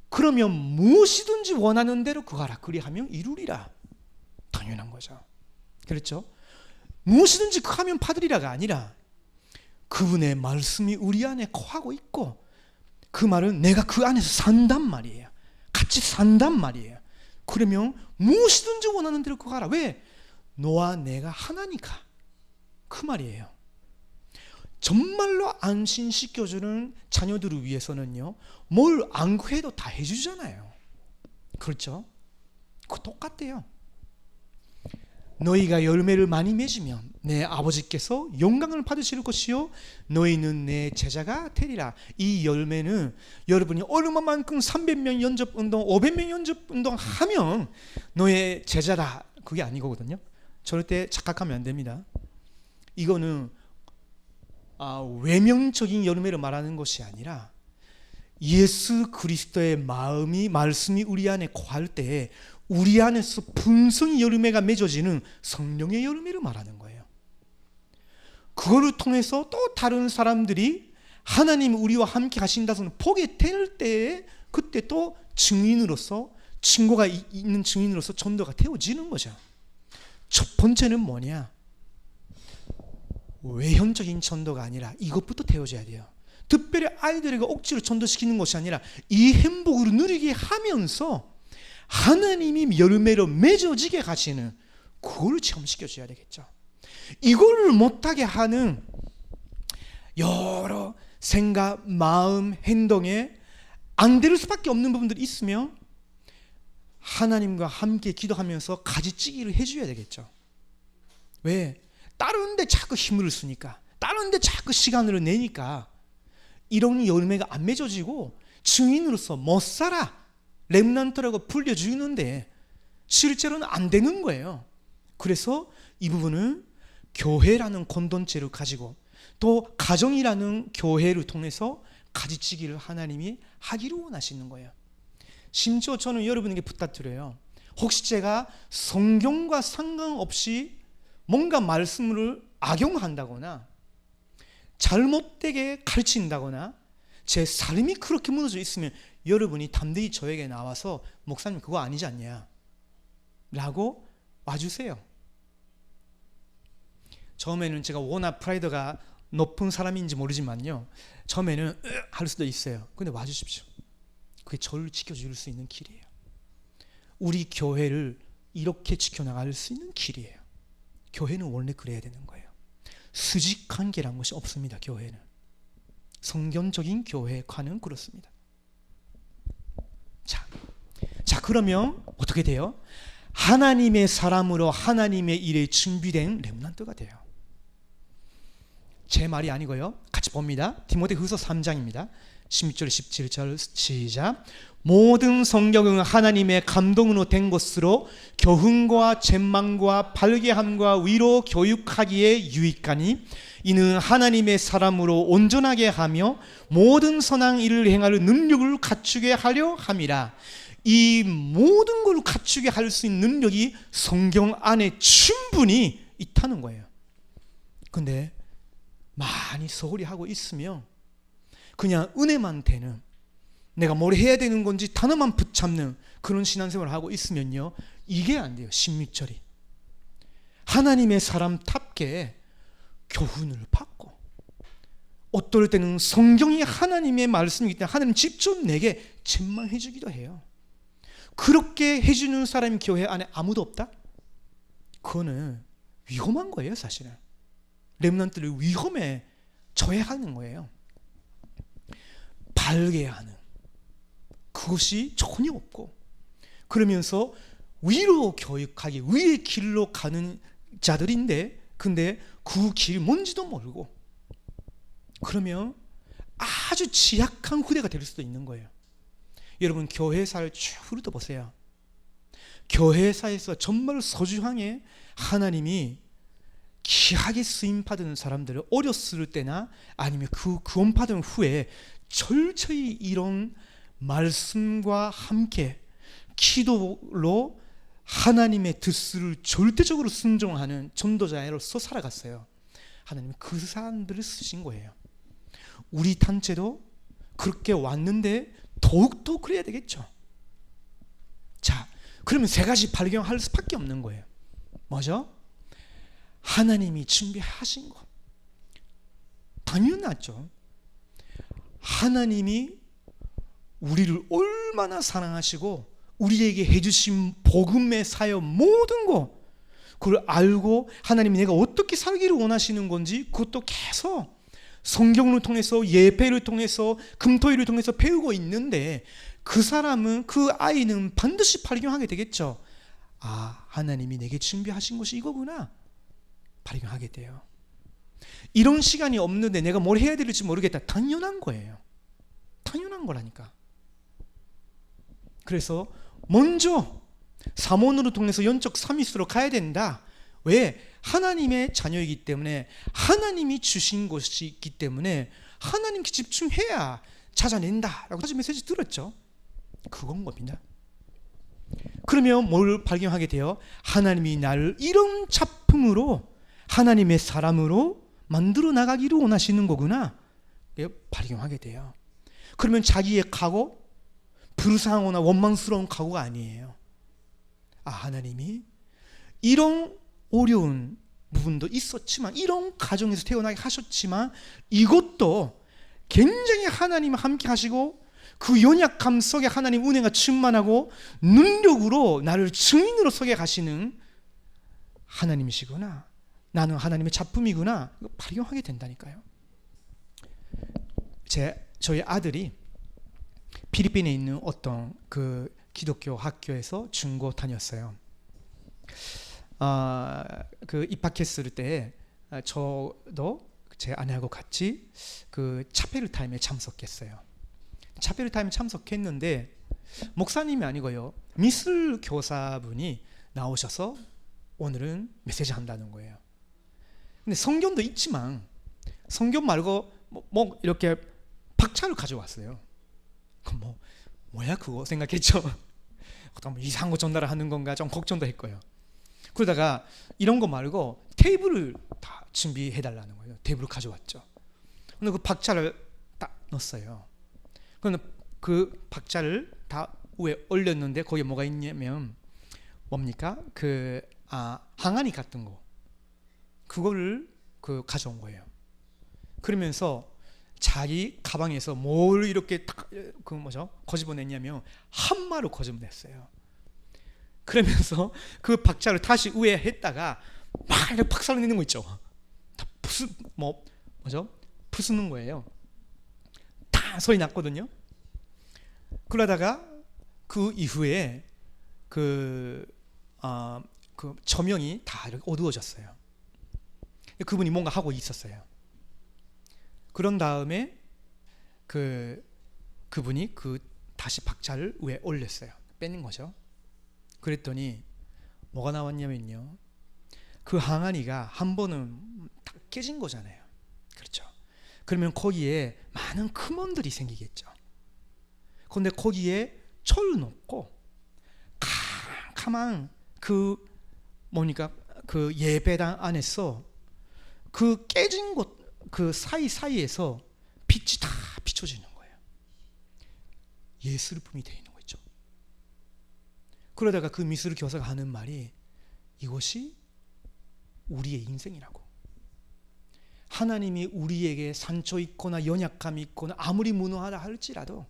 그러면 무엇이든지 원하는 대로 구하라. 그리하면 이루리라. 당연한 거죠. 그렇죠. 무엇이든지 하면 받으리라가 아니라 그분의 말씀이 우리 안에 거하고 있고, 그 말은 내가 그 안에서 산단 말이에요. 같이 산단 말이에요. 그러면 무엇이든지 원하는 대로 구하라. 왜? 너와 내가 하나니까. 그 말이에요. 정말로 안심시켜주는 자녀들을 위해서는요, 뭘 안 구해도 다 해주잖아요. 그렇죠? 그거 똑같대요. 너희가 열매를 많이 맺으면 내 아버지께서 영광을 받으실 것이요 너희는 내 제자가 되리라. 이 열매는 여러분이 얼마만큼 300명 연접운동, 500명 연접운동 하면 너의 제자다, 그게 아니거든요. 절대 착각하면 안 됩니다. 이거는 외면적인 열매를 말하는 것이 아니라 예수 그리스도의 말씀이 우리 안에 거할 때 우리 안에서 분성의 열매가 맺어지는 성령의 열매를 말하는 거예요. 그거를 통해서 또 다른 사람들이 하나님 우리와 함께 하신다는 보게 될 때에 그때 또 증인으로서, 증거가 있는 증인으로서 전도가 되어지는 거죠. 첫 번째는 뭐냐? 외형적인 전도가 아니라 이것부터 되어져야 돼요. 특별히 아이들에게 억지로 전도시키는 것이 아니라 이 행복을 누리게 하면서 하나님이 열매로 맺어지게 하시는, 그걸 체험시켜줘야 되겠죠. 이걸 못하게 하는 여러 생각, 마음, 행동에 안 될 수밖에 없는 부분들이 있으면 하나님과 함께 기도하면서 가지치기를 해줘야 되겠죠. 왜? 다른 데 자꾸 힘을 쓰니까, 다른 데 자꾸 시간을 내니까 이런 열매가 안 맺어지고 증인으로서 못 살아. 렘넌트라고 불려주는데 실제로는 안 되는 거예요. 그래서 이 부분은 교회라는 공동체를 가지고 또 가정이라는 교회를 통해서 가지치기를 하나님이 하기를 원하시는 거예요. 심지어 저는 여러분에게 부탁드려요. 혹시 제가 성경과 상관없이 뭔가 말씀을 악용한다거나 잘못되게 가르친다거나 제 삶이 그렇게 무너져 있으면 여러분이 담대히 저에게 나와서 목사님 그거 아니지 않냐 라고 와주세요. 처음에는 제가 워낙 프라이드가 높은 사람인지 모르지만요, 처음에는 할 수도 있어요. 근데 와주십시오. 그게 저를 지켜줄 수 있는 길이에요. 우리 교회를 이렇게 지켜나갈 수 있는 길이에요. 교회는 원래 그래야 되는 거예요. 수직관계란 것이 없습니다. 교회는 성경적인 교회관은 그렇습니다. 자 그러면 어떻게 돼요? 하나님의 사람으로 하나님의 일에 준비된 렘넌트가 돼요. 제 말이 아니고요, 같이 봅니다. 디모데후서 3장입니다. 16절 17절 시작. 모든 성경은 하나님의 감동으로 된 것으로 교훈과 책망과 발개함과 위로 교육하기에 유익하니 이는 하나님의 사람으로 온전하게 하며 모든 선한 일을 행할 능력을 갖추게 하려 함이라. 이 모든 걸 갖추게 할 수 있는 능력이 성경 안에 충분히 있다는 거예요. 근데 많이 소홀히 하고 있으면 그냥 은혜만 되는, 내가 뭘 해야 되는 건지 단어만 붙잡는 그런 신앙생활을 하고 있으면요, 이게 안 돼요. 16절이 하나님의 사람답게 교훈을 받고, 어떨 때는 성경이 하나님의 말씀이기 때문에 하나님 직접 내게 책망해 주기도 해요. 그렇게 해주는 사람이 교회 안에 아무도 없다? 그거는 위험한 거예요. 사실은 렘넌트를 위험에 처해하는 거예요. 발개하는 그것이 전혀 없고, 그러면서 위로 교육하기 위의 길로 가는 자들인데, 근데 그 길이 뭔지도 모르고, 그러면 아주 취약한 후대가 될 수도 있는 거예요. 여러분 교회사를 쭉 훑어보세요. 교회사에서 정말 소중하게 하나님이 귀하게 쓰임받은 사람들을 어렸을 때나 아니면 그 구원받은 후에 철저히 이런 말씀과 함께 기도로 하나님의 뜻을 절대적으로 순종하는 전도자로서 살아갔어요. 하나님은 그 사람들을 쓰신 거예요. 우리 단체도 그렇게 왔는데 더욱더 그래야 되겠죠. 자, 그러면 세 가지 발견할 수밖에 없는 거예요. 뭐죠? 하나님이 준비하신 것, 당연하죠. 하나님이 우리를 얼마나 사랑하시고 우리에게 해주신 복음의 사역 모든 것, 그걸 알고 하나님이 내가 어떻게 살기를 원하시는 건지 그것도 계속 성경을 통해서, 예배를 통해서, 금토일을 통해서 배우고 있는데, 그 사람은, 그 아이는 반드시 발견하게 되겠죠. 아, 하나님이 내게 준비하신 것이 이거구나, 발견하게 돼요. 이런 시간이 없는데 내가 뭘 해야 될지 모르겠다, 당연한 거예요. 당연한 거라니까. 그래서 먼저 사모님을 통해서 영적 서밋으로 가야 된다. 왜? 하나님의 자녀이기 때문에, 하나님이 주신 것이 있기 때문에 하나님께 집중해야 찾아낸다 라고 사실 메시지 들었죠. 그건 겁니다. 그러면 뭘 발견하게 돼요? 하나님이 나를 이런 작품으로, 하나님의 사람으로 만들어 나가기를 원하시는 거구나, 발견하게 돼요. 그러면 자기의 각오, 불쌍하거나 원망스러운 각오가 아니에요. 아, 하나님이 이런 어려운 부분도 있었지만, 이런 가정에서 태어나게 하셨지만, 이것도 굉장히 하나님 함께 하시고 그 연약함 속에 하나님 은혜가 충만하고 능력으로 나를 증인으로 서게 가시는 하나님이시구나, 나는 하나님의 작품이구나, 발견하게 된다니까요. 저희 아들이 필리핀에 있는 어떤 그 기독교 학교에서 중고 다녔어요. 그 입학했을 때 저도 제 아내하고 같이 그 차페르 타임에 참석했어요. 차페르 타임에 참석했는데 목사님이 아니고요, 미술 교사분이 나오셔서 오늘은 메시지 한다는 거예요. 근데 성경도 있지만 성경 말고 뭐 이렇게 박차를 가져왔어요. 그럼 뭐야 그거 생각했죠. 뭐 이상한 거 전달을 하는 건가 좀 걱정도 했고요. 그러다가 이런 거 말고 테이블을 다 준비해 달라는 거예요. 테이블을 가져왔죠. 근데 그 박자를 딱 넣었어요. 그런데 그 박자를 다 위에 올렸는데 거기에 뭐가 있냐면 뭡니까? 항아리 같은 거, 그거를 가져온 거예요. 그러면서 자기 가방에서 뭘 이렇게 거집어냈냐면 한마로 거집어냈어요. 그러면서 그 박자를 다시 위에 했다가 막 이렇게 박살을 내는 거 있죠. 다 부수는 거예요. 다 소리 났거든요. 그러다가 그 이후에 그 조명이 다 이렇게 어두워졌어요. 그분이 뭔가 하고 있었어요. 그런 다음에 그분이 다시 박자를 위에 올렸어요. 빼는 거죠. 그랬더니 뭐가 나왔냐면요, 그 항아리가 한 번은 다 깨진 거잖아요. 그렇죠. 그러면 거기에 많은 금원들이 생기겠죠. 그런데 거기에 철을 넣고 캄캄한 그 예배당 안에서 그 깨진 곳, 그 사이사이에서 빛이 다 비춰지는 거예요. 예술품이 되어 있는 거죠. 그러다가 그 미술 교사가 하는 말이 이것이 우리의 인생이라고. 하나님이 우리에게 상처 있거나 연약감이 있거나 아무리 무능하다 할지라도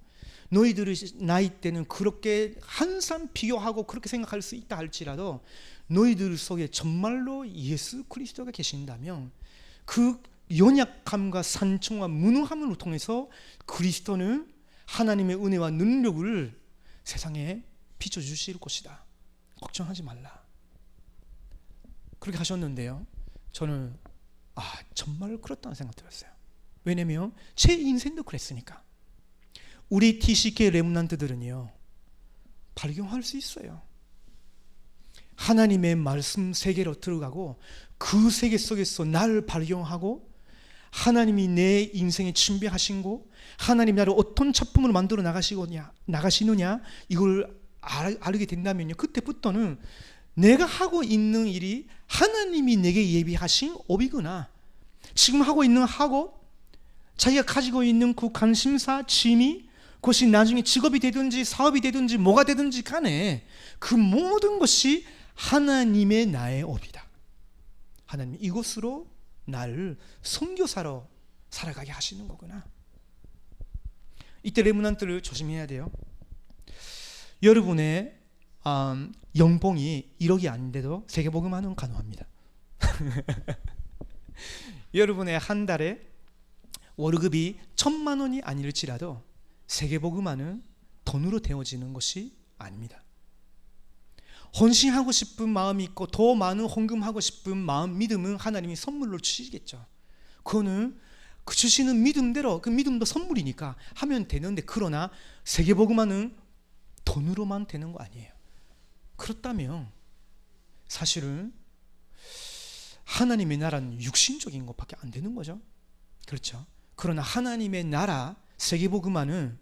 너희들의 나이 때는 그렇게 항상 비교하고 그렇게 생각할 수 있다 할지라도 너희들 속에 정말로 예수 그리스도가 계신다면 그 연약함과 상처와 무능함을 통해서 그리스도는 하나님의 은혜와 능력을 세상에 비춰주실 것이다. 걱정하지 말라. 그렇게 하셨는데요, 저는 정말 그렇다는 생각 들었어요. 왜냐면 제 인생도 그랬으니까. 우리 TCK 렘넌트들은요 발견할 수 있어요. 하나님의 말씀 세계로 들어가고 그 세계 속에서 나를 발견하고 하나님이 내 인생에 준비하신 거, 하나님이 나를 어떤 작품으로 만들어 나가시느냐 이걸 알게 된다면요, 그때부터는 내가 하고 있는 일이 하나님이 내게 예비하신 업이구나, 지금 하고 있는 학업, 자기가 가지고 있는 그 관심사, 취미, 그것이 나중에 직업이 되든지 사업이 되든지 뭐가 되든지 간에 그 모든 것이 하나님의 나의 업이다. 하나님 이것으로 나를 선교사로 살아가게 하시는 거구나. 이때 렘넌트를 조심해야 돼요. 여러분의 연봉이 1억이 아닌데도 세계복음화는 가능합니다. 여러분의 한 달에 월급이 1,000만 원이 아닐지라도 세계복음화는 돈으로 되어지는 것이 아닙니다. 헌신하고 싶은 마음이 있고 더 많은 헌금하고 싶은 마음, 믿음은 하나님이 선물로 주시겠죠. 그거는 그 주시는 믿음대로, 그 믿음도 선물이니까 하면 되는데, 그러나 세계복음화는 돈으로만 되는 거 아니에요. 그렇다면 사실은 하나님의 나라는 육신적인 것밖에 안 되는 거죠. 그렇죠. 그러나 하나님의 나라, 세계복음화는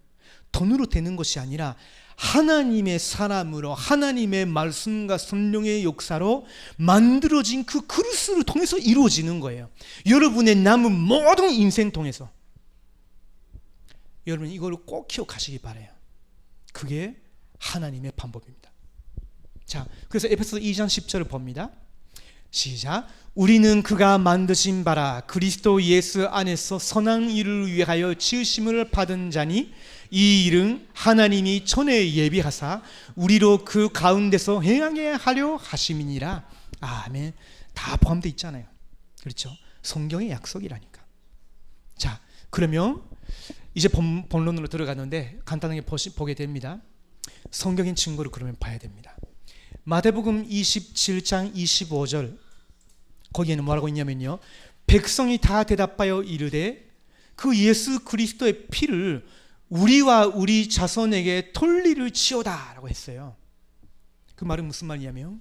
돈으로 되는 것이 아니라 하나님의 사람으로, 하나님의 말씀과 성령의 역사로 만들어진 그 그릇을 통해서 이루어지는 거예요. 여러분의 남은 모든 인생 통해서. 여러분 이걸 꼭 기억하시기 바라요. 그게 하나님의 방법입니다. 자, 그래서 에베소서 2장 10절을 봅니다. 시작. 우리는 그가 만드신 바라 그리스도 예수 안에서 선한 일을 위하여 지으심을 받은 자니 이 일은 하나님이 전에 예비하사 우리로 그 가운데서 행하게 하려 하심이니라. 아멘. 다 포함되어 있잖아요. 그렇죠. 성경의 약속이라니까. 자, 그러면 이제 본론으로 들어가는데 간단하게 보게 됩니다. 성경의 증거를 그러면 봐야 됩니다. 마태복음 27장 25절, 거기에는 뭐라고 있냐면요, 백성이 다 대답하여 이르되 그 예수 그리스도의 피를 우리와 우리 자손에게 돌리를 치오다 라고 했어요. 그 말은 무슨 말이냐면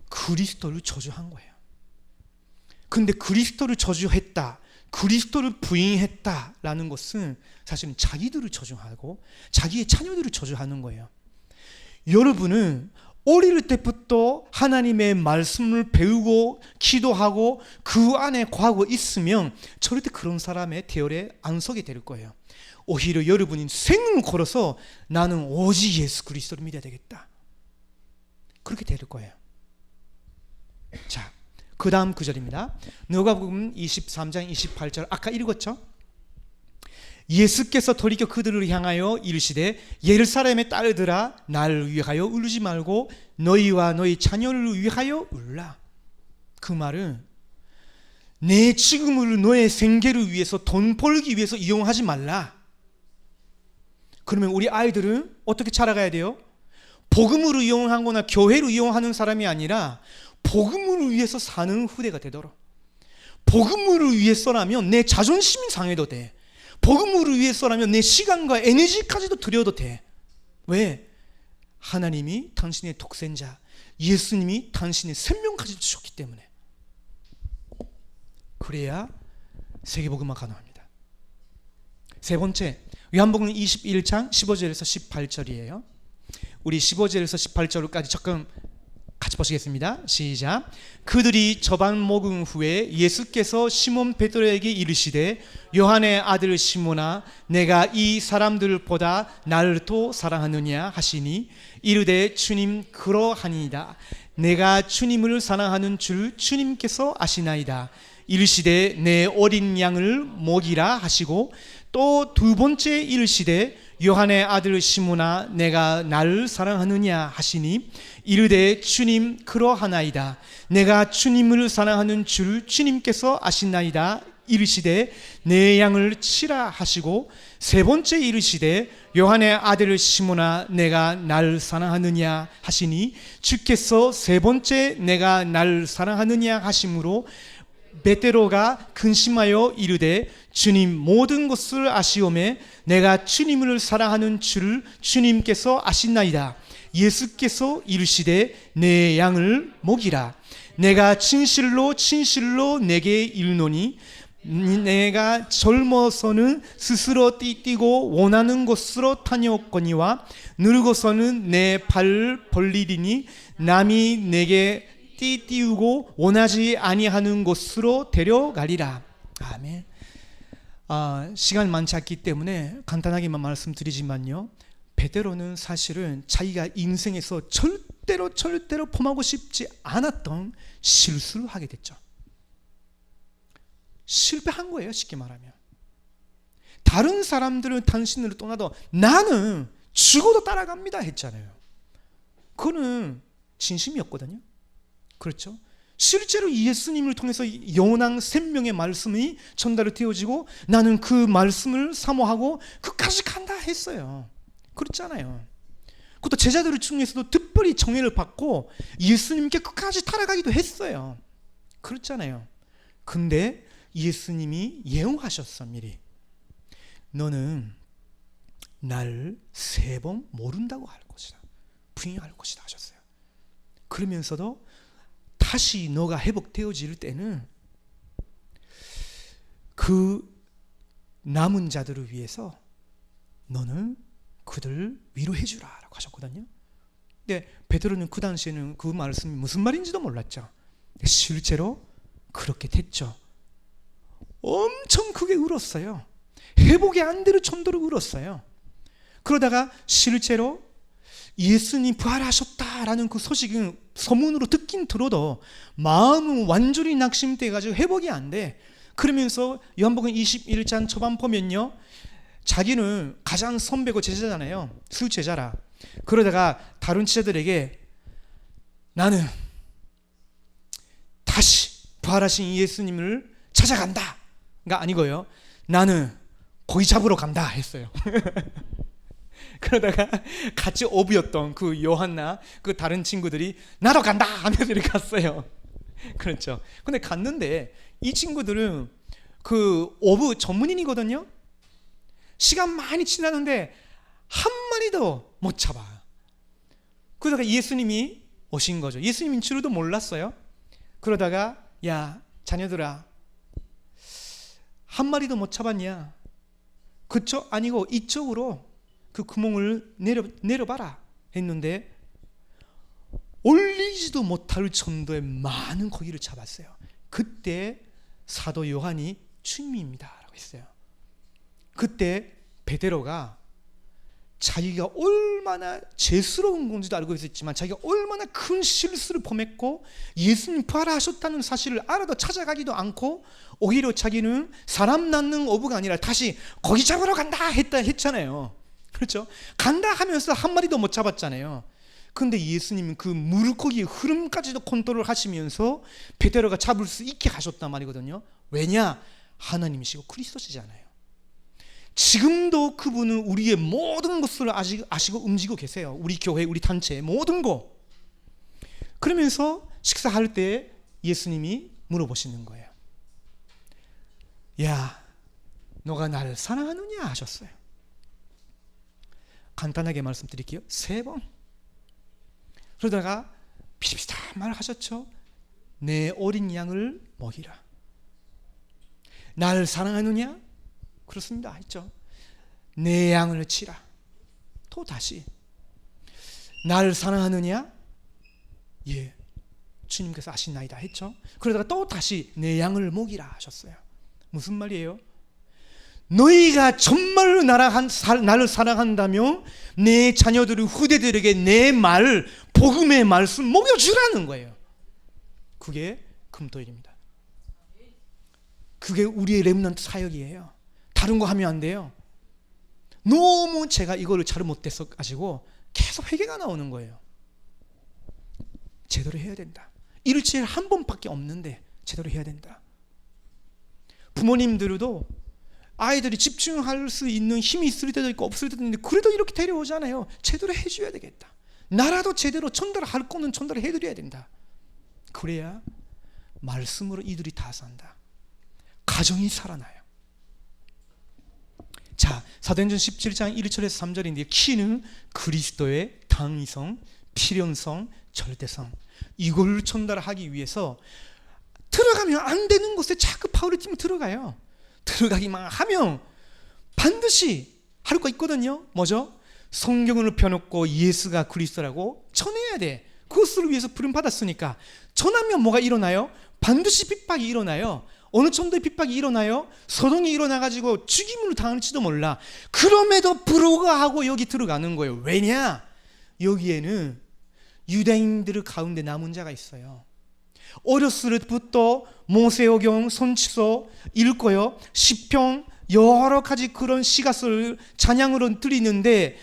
그리스도를 저주한 거예요. 근데 그리스도를 저주했다, 그리스도를 부인했다라는 것은 사실은 자기들을 저주하고 자기의 자녀들을 저주하는 거예요. 여러분은 어릴 때부터 하나님의 말씀을 배우고 기도하고 그 안에 거하고 있으면 절대 그런 사람의 대열에 안 서게 될 거예요. 오히려 여러분이 생을 걸어서 나는 오직 예수 그리스도를 믿어야 되겠다, 그렇게 될 거예요. 자, 그 다음 구절입니다. 누가복음 23장 28절 아까 읽었죠? 예수께서 돌이켜 그들을 향하여 이르시되 예루살렘의 딸들아 나를 위하여 울지 말고 너희와 너희 자녀를 위하여 울라. 그 말은 내 지금을 너의 생계를 위해서, 돈 벌기 위해서 이용하지 말라. 그러면 우리 아이들은 어떻게 자라가야 돼요? 복음으로 이용하거나 교회로 이용하는 사람이 아니라 복음을 위해서 사는 후대가 되도록. 복음을 위해서라면 내 자존심이 상해도 돼. 복음을 위해서라면 내 시간과 에너지까지도 드려도 돼. 왜? 하나님이 당신의 독생자, 예수님이 당신의 생명까지 주셨기 때문에. 그래야 세계복음화 가능합니다. 세 번째, 요한복음 21장 15절에서 18절이에요. 우리 15절에서 18절까지 조금 같이 보시겠습니다. 시작. 그들이 저반 먹은 후에 예수께서 시몬 베드로에게 이르시되 요한의 아들 시몬아 내가 이 사람들보다 나를 더 사랑하느냐 하시니 이르되 주님 그러하니이다. 내가 주님을 사랑하는 줄 주님께서 아시나이다. 이르시되 내 어린 양을 먹이라 하시고 또 두 번째 이르시되 요한의 아들 시몬아 내가 나를 사랑하느냐 하시니 이르되 주님 그러하나이다. 내가 주님을 사랑하는 줄 주님께서 아시나이다. 이르시되 내 양을 치라 하시고 세 번째 이르시되 요한의 아들 시몬아 내가 나를 사랑하느냐 하시니 주께서 세 번째 내가 나를 사랑하느냐 하심으로 베드로가 근심하여 이르되 주님 모든 것을 아시오매 내가 주님을 사랑하는 줄 주님께서 아시나이다. 예수께서 이르시되 내 양을 먹이라. 내가 진실로 진실로 내게 이르노니 내가 젊어서는 스스로 띠뛰고 원하는 곳으로 다녔거니와 늙어서는 내 발을 벌리리니 남이 내게 띠띠우고 원하지 아니하는 곳으로 데려가리라. 아멘. 시간 많지 않기 때문에 간단하게만 말씀드리지만요, 베드로는 사실은 자기가 인생에서 절대로 범하고 싶지 않았던 실수를 하게 됐죠. 실패한 거예요, 쉽게 말하면. 다른 사람들은 당신을 떠나도 나는 죽어도 따라갑니다 했잖아요. 그거는 진심이었거든요. 그렇죠? 실제로 예수님을 통해서 영원한 생명의 말씀이 전달이 되어지고 나는 그 말씀을 사모하고 끝까지 간다 했어요. 그렇잖아요. 그것도 제자들 중에서도 특별히 정예를 받고 예수님께 끝까지 따라가기도 했어요. 그렇잖아요. 근데 예수님이 예언하셨어. 미리 너는 나를 3번 모른다고 할 것이다, 부인할 것이다 하셨어요. 그러면서도 다시 너가 회복되어질 때는 그 남은 자들을 위해서 너는 그들을 위로해 주라 라고 하셨거든요. 근데 베드로는 그 당시에는 그 말씀이 무슨 말인지도 몰랐죠. 실제로 그렇게 됐죠. 엄청 크게 울었어요. 회복이 안 될 정도로 울었어요. 그러다가 실제로 예수님 부활하셨다라는 그 소식은 소문으로 듣긴 들어도 마음은 완전히 낙심돼가지고 회복이 안 돼. 그러면서 요한복음 21장 초반 보면요, 자기는 가장 선배고 제자잖아요. 수제자라. 그러다가 다른 제자들에게 나는 다시 부활하신 예수님을 찾아간다 가 아니고요, 나는 고기 잡으러 간다 했어요. 그러다가 같이 어부였던 그 요한나 그 다른 친구들이 나도 간다 하면서 이렇게 갔어요. 그렇죠. 근데 갔는데 이 친구들은 그 어부 전문인이거든요. 시간 많이 지났는데 한 마리도 못 잡아. 그러다가 예수님이 오신 거죠. 예수님인 줄도 몰랐어요. 그러다가 야 자녀들아, 한 마리도 못 잡았냐? 그쪽 아니고 이쪽으로 그 구멍을 내려봐라 했는데 올리지도 못할 정도의 많은 고기를 잡았어요. 그때 사도 요한이 주님입니다 라고 했어요. 그때 베드로가 자기가 얼마나 죄스러운 건지도 알고 있었지만 자기가 얼마나 큰 실수를 범했고 예수님 부활하셨다는 사실을 알아도 찾아가기도 않고 오히려 자기는 사람 낳는 어부가 아니라 다시 고기 잡으러 간다 했잖아요. 그렇죠? 간다 하면서 한 마리도 못 잡았잖아요. 근데 예수님은 그 물고기의 흐름까지도 컨트롤 하시면서 베드로가 잡을 수 있게 하셨단 말이거든요. 왜냐? 하나님이시고 그리스도시잖아요. 지금도 그분은 우리의 모든 것을 아시고 움직이고 계세요. 우리 교회, 우리 단체 모든 거. 그러면서 식사할 때 예수님이 물어보시는 거예요. 야, 너가 나를 사랑하느냐 하셨어요. 간단하게 말씀드릴게요. 3번. 그러다가 비슷비슷한 말을 하셨죠. 내 어린 양을 먹이라. 나를 사랑하느냐? 그렇습니다 했죠. 내 양을 치라. 또 다시 나를 사랑하느냐? 예, 주님께서 아시나이다 했죠. 그러다가 또 다시 내 양을 먹이라 하셨어요. 무슨 말이에요? 너희가 정말로 나를 사랑한다면 내 자녀들 후대들에게 내 말, 복음의 말씀 먹여주라는 거예요. 그게 금토일입니다. 그게 우리의 렘넌트 사역이에요. 다른 거 하면 안 돼요. 너무 제가 이거를 잘 못해서 가지고 계속 회개가 나오는 거예요. 제대로 해야 된다. 일주일에 한 번밖에 없는데 제대로 해야 된다. 부모님들도 아이들이 집중할 수 있는 힘이 있을 때도 있고 없을 때도 있는데 그래도 이렇게 데려오잖아요. 제대로 해줘야 되겠다. 나라도 제대로 전달할 거는 전달해드려야 된다. 그래야 말씀으로 이들이 다 산다. 가정이 살아나요. 자, 사도행전 17장 1절에서 3절인데 키는 그리스도의 당위성, 필연성, 절대성, 이걸 전달하기 위해서 들어가면 안 되는 곳에 자꾸 바울의 팀이 들어가요. 들어가기만 하면 반드시 할 거 있거든요. 뭐죠? 성경을 펴놓고 예수가 그리스도라고 전해야 돼. 그것을 위해서 부름받았으니까 전하면 뭐가 일어나요? 반드시 핍박이 일어나요. 어느 정도의 핍박이 일어나요? 소동이 일어나가지고 죽임을 당할지도 몰라. 그럼에도 불구하고 여기 들어가는 거예요. 왜냐? 여기에는 유대인들 가운데 남은 자가 있어요. 어렸을 때부터 모세오경, 선지서 읽고요, 시편 여러 가지 그런 시가서를 찬양으로 드리는데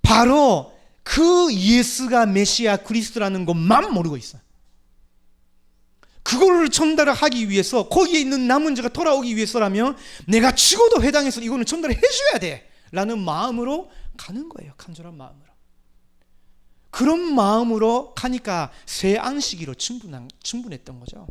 바로 그 예수가 메시아 그리스도라는 것만 모르고 있어요. 그걸 전달을 하기 위해서 거기에 있는 남은 자가 돌아오기 위해서라면 내가 죽어도 회당에서 이거는 전달을 해줘야 돼 라는 마음으로 가는 거예요. 간절한 마음으로. 그런 마음으로 가니까 새 안식일로 충분했던 거죠.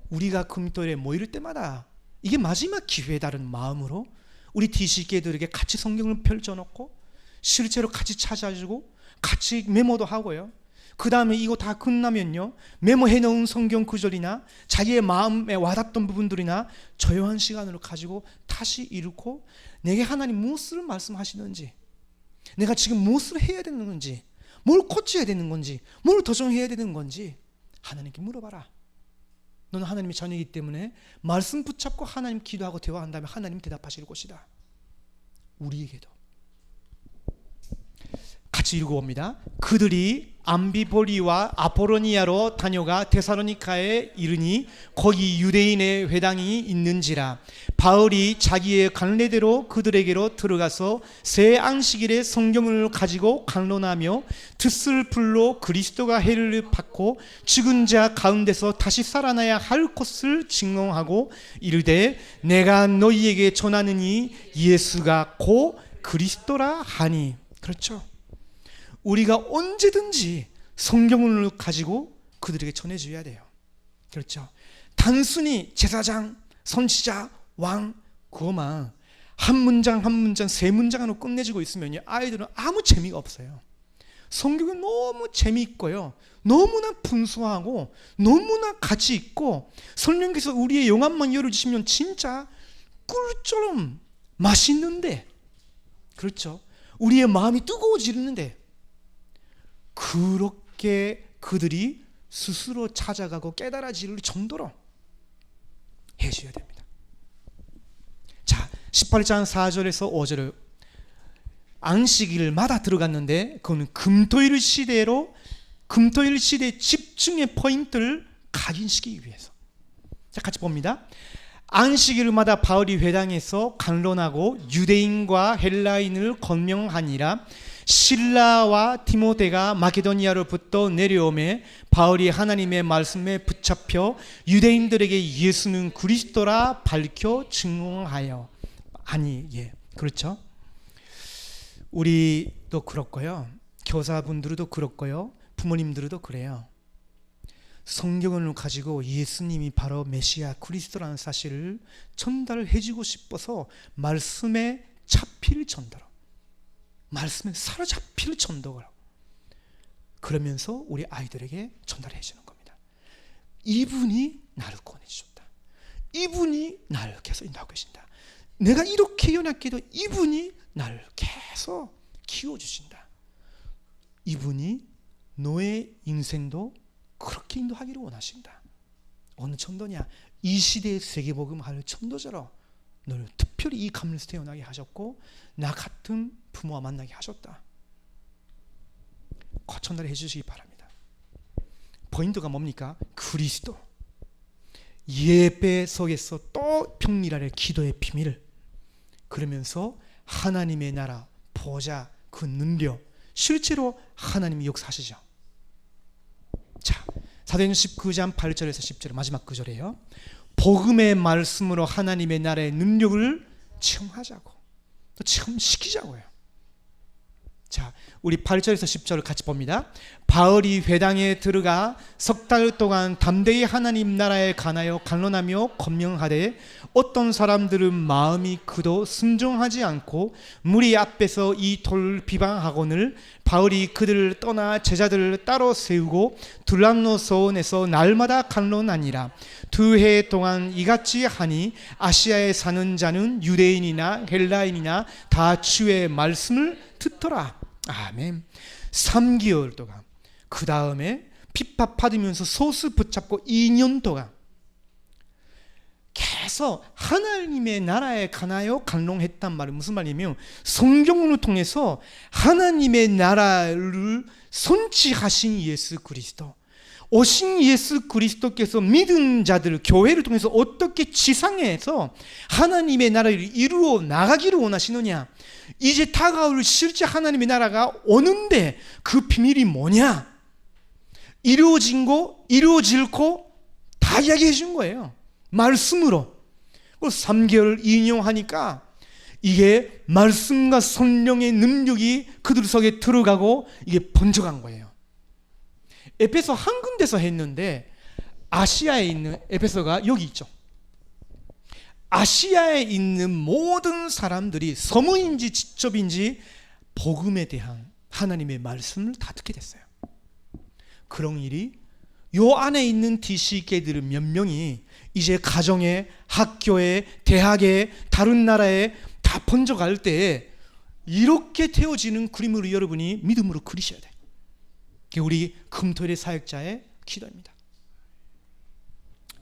우리가 금토일에 모일 때마다 이게 마지막 기회다라는 마음으로 우리 DC교회들에게 같이 성경을 펼쳐놓고 실제로 같이 찾아주고 같이 메모도 하고요. 그 다음에 이거 다 끝나면요, 메모해 놓은 성경 구절이나 자기의 마음에 와닿던 부분들이나 조용한 시간으로 가지고 다시 읽고 내게 하나님 무엇을 말씀하시는지, 내가 지금 무엇을 해야 되는 건지, 뭘 고쳐야 되는 건지, 뭘 도전해야 되는 건지 하나님께 물어봐라. 너는 하나님의 자녀이기 때문에 말씀 붙잡고 하나님 기도하고 대화한다면 하나님 대답하실 것이다. 우리에게도 같이 읽어봅니다. 그들이 암비보리와 아포로니아로 다녀가 데살로니가에 이르니 거기 유대인의 회당이 있는지라. 바울이 자기의 관례대로 그들에게로 들어가서 새 안식일에 성경을 가지고 강론하며 듣을 불로 그리스도가 해를 받고 죽은 자 가운데서 다시 살아나야 할 것을 증언하고 이르되 내가 너희에게 전하느니 예수가 곧 그리스도라 하니. 그렇죠. 우리가 언제든지 성경을 가지고 그들에게 전해줘야 돼요. 그렇죠. 단순히 제사장, 선지자, 왕 그거만 한 문장 한 문장 세 문장으로 끝내주고 있으면 아이들은 아무 재미가 없어요. 성경은 너무 재미있고요, 너무나 분수하고 너무나 가치 있고 성령께서 우리의 영안만 열어주시면 진짜 꿀처럼 맛있는데, 그렇죠, 우리의 마음이 뜨거워지는데 그렇게 그들이 스스로 찾아가고 깨달아질 정도로 해줘야 됩니다. 자, 18장 4절에서 5절을 안식일마다 들어갔는데 그거는 금토일 시대의 집중의 포인트를 각인시키기 위해서. 자, 같이 봅니다. 안식일마다 바울이 회당에서 강론하고 유대인과 헬라인을 권명하니라. 실라와 디모데가 마게도니아로부터 내려오매 바울이 하나님의 말씀에 붙잡혀 유대인들에게 예수는 그리스도라 밝혀 증언하여 하니. 예, 그렇죠. 우리도 그렇고요, 교사분들도 그렇고요, 부모님들도 그래요. 성경을 가지고 예수님이 바로 메시아 그리스도라는 사실을 전달해주고 싶어서 말씀에 잡힐 정도로, 말씀에 사로잡힐 정도로 그러면서 우리 아이들에게 전달해 주는 겁니다. 이분이 나를 구원해주셨다. 이분이 나를 계속 인도하고 계신다. 내가 이렇게 연약해도 이분이 나를 계속 키워주신다. 이분이 너의 인생도 그렇게 인도하기를 원하신다. 어느 천도냐? 이 시대의 세계복음할 천도자로 너를 특별히 이 감리에서 태어나게 하셨고 나 같은 부모와 만나게 하셨다. 거천달에 해주시기 바랍니다. 포인트가 뭡니까? 그리스도 예배 속에서 또 평일날의 기도의 비밀을, 그러면서 하나님의 나라 보좌 그 능력 실제로 하나님이 역사하시죠. 자, 사도행전 19장 8절에서 10절 마지막 구절이에요. 복음의 말씀으로 하나님의 나라의 능력을 체험하자고, 또 체험시키자고요. 자, 우리 8절에서 10절을 같이 봅니다. 바울이 회당에 들어가 석 달 동안 담대히 하나님 나라에 관하여 간론하며 권명하되 어떤 사람들은 마음이 크도 순종하지 않고 무리 앞에서 이 돌 비방하거늘 바울이 그들을 떠나 제자들을 따로 세우고 둘란노 서원에서 날마다 간론하니라. 2해 동안 이같이 하니 아시아에 사는 자는 유대인이나 헬라인이나 다 주의 말씀을 듣더라. 아멘. 3개월 동안, 그 다음에 핍박받으면서 소수 붙잡고 2년 동안 계속 하나님의 나라에 관하여 간롱했단 말은 무슨 말이냐면 성경을 통해서 하나님의 나라를 선취하신 예수 그리스도, 오신 예수 그리스도께서 믿은 자들 교회를 통해서 어떻게 지상에서 하나님의 나라를 이루어 나가기를 원하시느냐, 이제 다가올 실제 하나님의 나라가 오는데 그 비밀이 뭐냐, 이루어진 거 이루어질 거 다 이야기해 준 거예요. 말씀으로. 3개월 인용하니까 이게 말씀과 성령의 능력이 그들 속에 들어가고 이게 번져간 거예요. 에베소 한 군데서 했는데 아시아에 있는 에베소가 여기 있죠. 아시아에 있는 모든 사람들이 서무인지 직접인지 복음에 대한 하나님의 말씀을 다 듣게 됐어요. 그런 일이 요 안에 있는 DC계들 몇 명이 이제 가정에, 학교에, 대학에, 다른 나라에 다 번져갈 때 이렇게 태워지는 그림으로 여러분이 믿음으로 그리셔야 돼요. 그게 우리 금토일의 사역자의 기도입니다.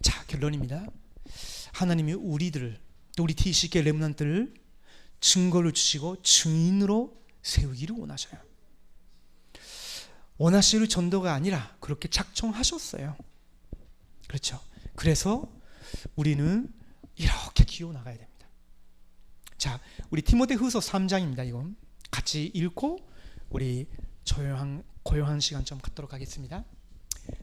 자, 결론입니다. 하나님이 우리들을, 또 우리 DC계 렘넌트를 증거를 주시고 증인으로 세우기를 원하셔요. 원하시는 전도가 아니라 그렇게 작정하셨어요. 그렇죠. 그래서 우리는 이렇게 기워 나가야 됩니다. 자, 우리 디모데후서 3장입니다. 이건 같이 읽고 우리 고요한 시간 좀 갖도록 하겠습니다.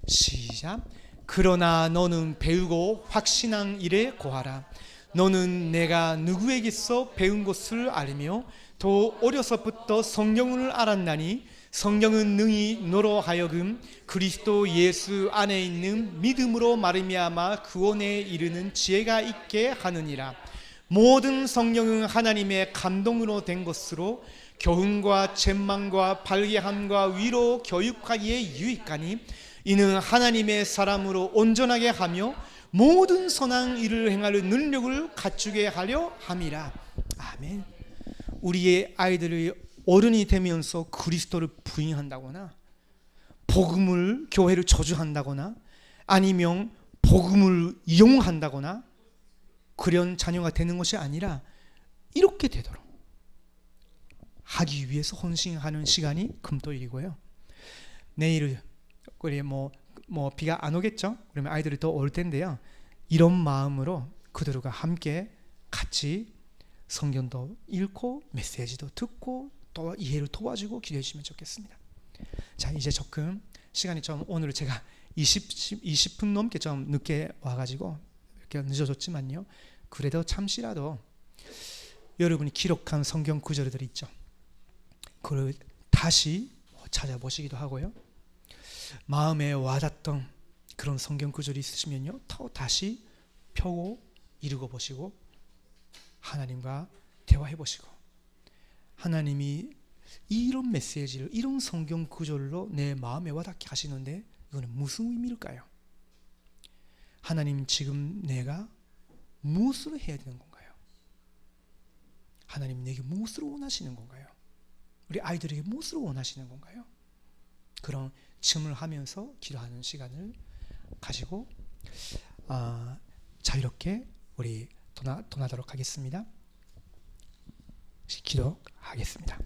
시작. 그러나 너는 배우고 확신한 일에 고하라. 너는 내가 누구에게서 배운 것을 알며 더 어려서부터 성경을 알았나니 성경은 능히 너로 하여금 그리스도 예수 안에 있는 믿음으로 말미암아 구원에 이르는 지혜가 있게 하느니라. 모든 성경은 하나님의 감동으로 된 것으로 교훈과 책망과 발견함과 위로 교육하기에 유익하니 이는 하나님의 사람으로 온전하게 하며 모든 선한 일을 행할 능력을 갖추게 하려 함이라. 아멘. 우리의 아이들이 어른이 되면서 그리스도를 부인한다거나 복음을, 교회를 저주한다거나 아니면 복음을 이용한다거나 그런 자녀가 되는 것이 아니라 이렇게 되도록 하기 위해서 헌신하는 시간이 금토일이고요. 내일 우리 뭐 비가 안 오겠죠? 그러면 아이들이 더 올 텐데요. 이런 마음으로 그들과 함께 같이 성경도 읽고 메시지도 듣고 또 이해를 도와주고 기도해 주시면 좋겠습니다. 자, 이제 조금 시간이 좀 오늘 제가 20분 넘게 좀 늦게 와가지고 이렇게 늦어졌지만요. 그래도 잠시라도 여러분이 기록한 성경 구절들 있죠. 그걸 다시 찾아보시기도 하고요. 마음에 와닿던 그런 성경 구절이 있으시면요, 또 다시 펴고 읽어보시고 하나님과 대화해 보시고, 하나님이 이런 메시지를 이런 성경 구절로 내 마음에 와닿게 하시는데 이거는 무슨 의미일까요? 하나님, 지금 내가 무엇을 해야 되는 건가요? 하나님, 내게 무엇을 원하시는 건가요? 우리 아이들에게 무엇을 원하시는 건가요? 그런 질문하면서 기도하는 시간을 가지고 자유롭게 우리 떠나도록 하겠습니다. 기도하겠습니다.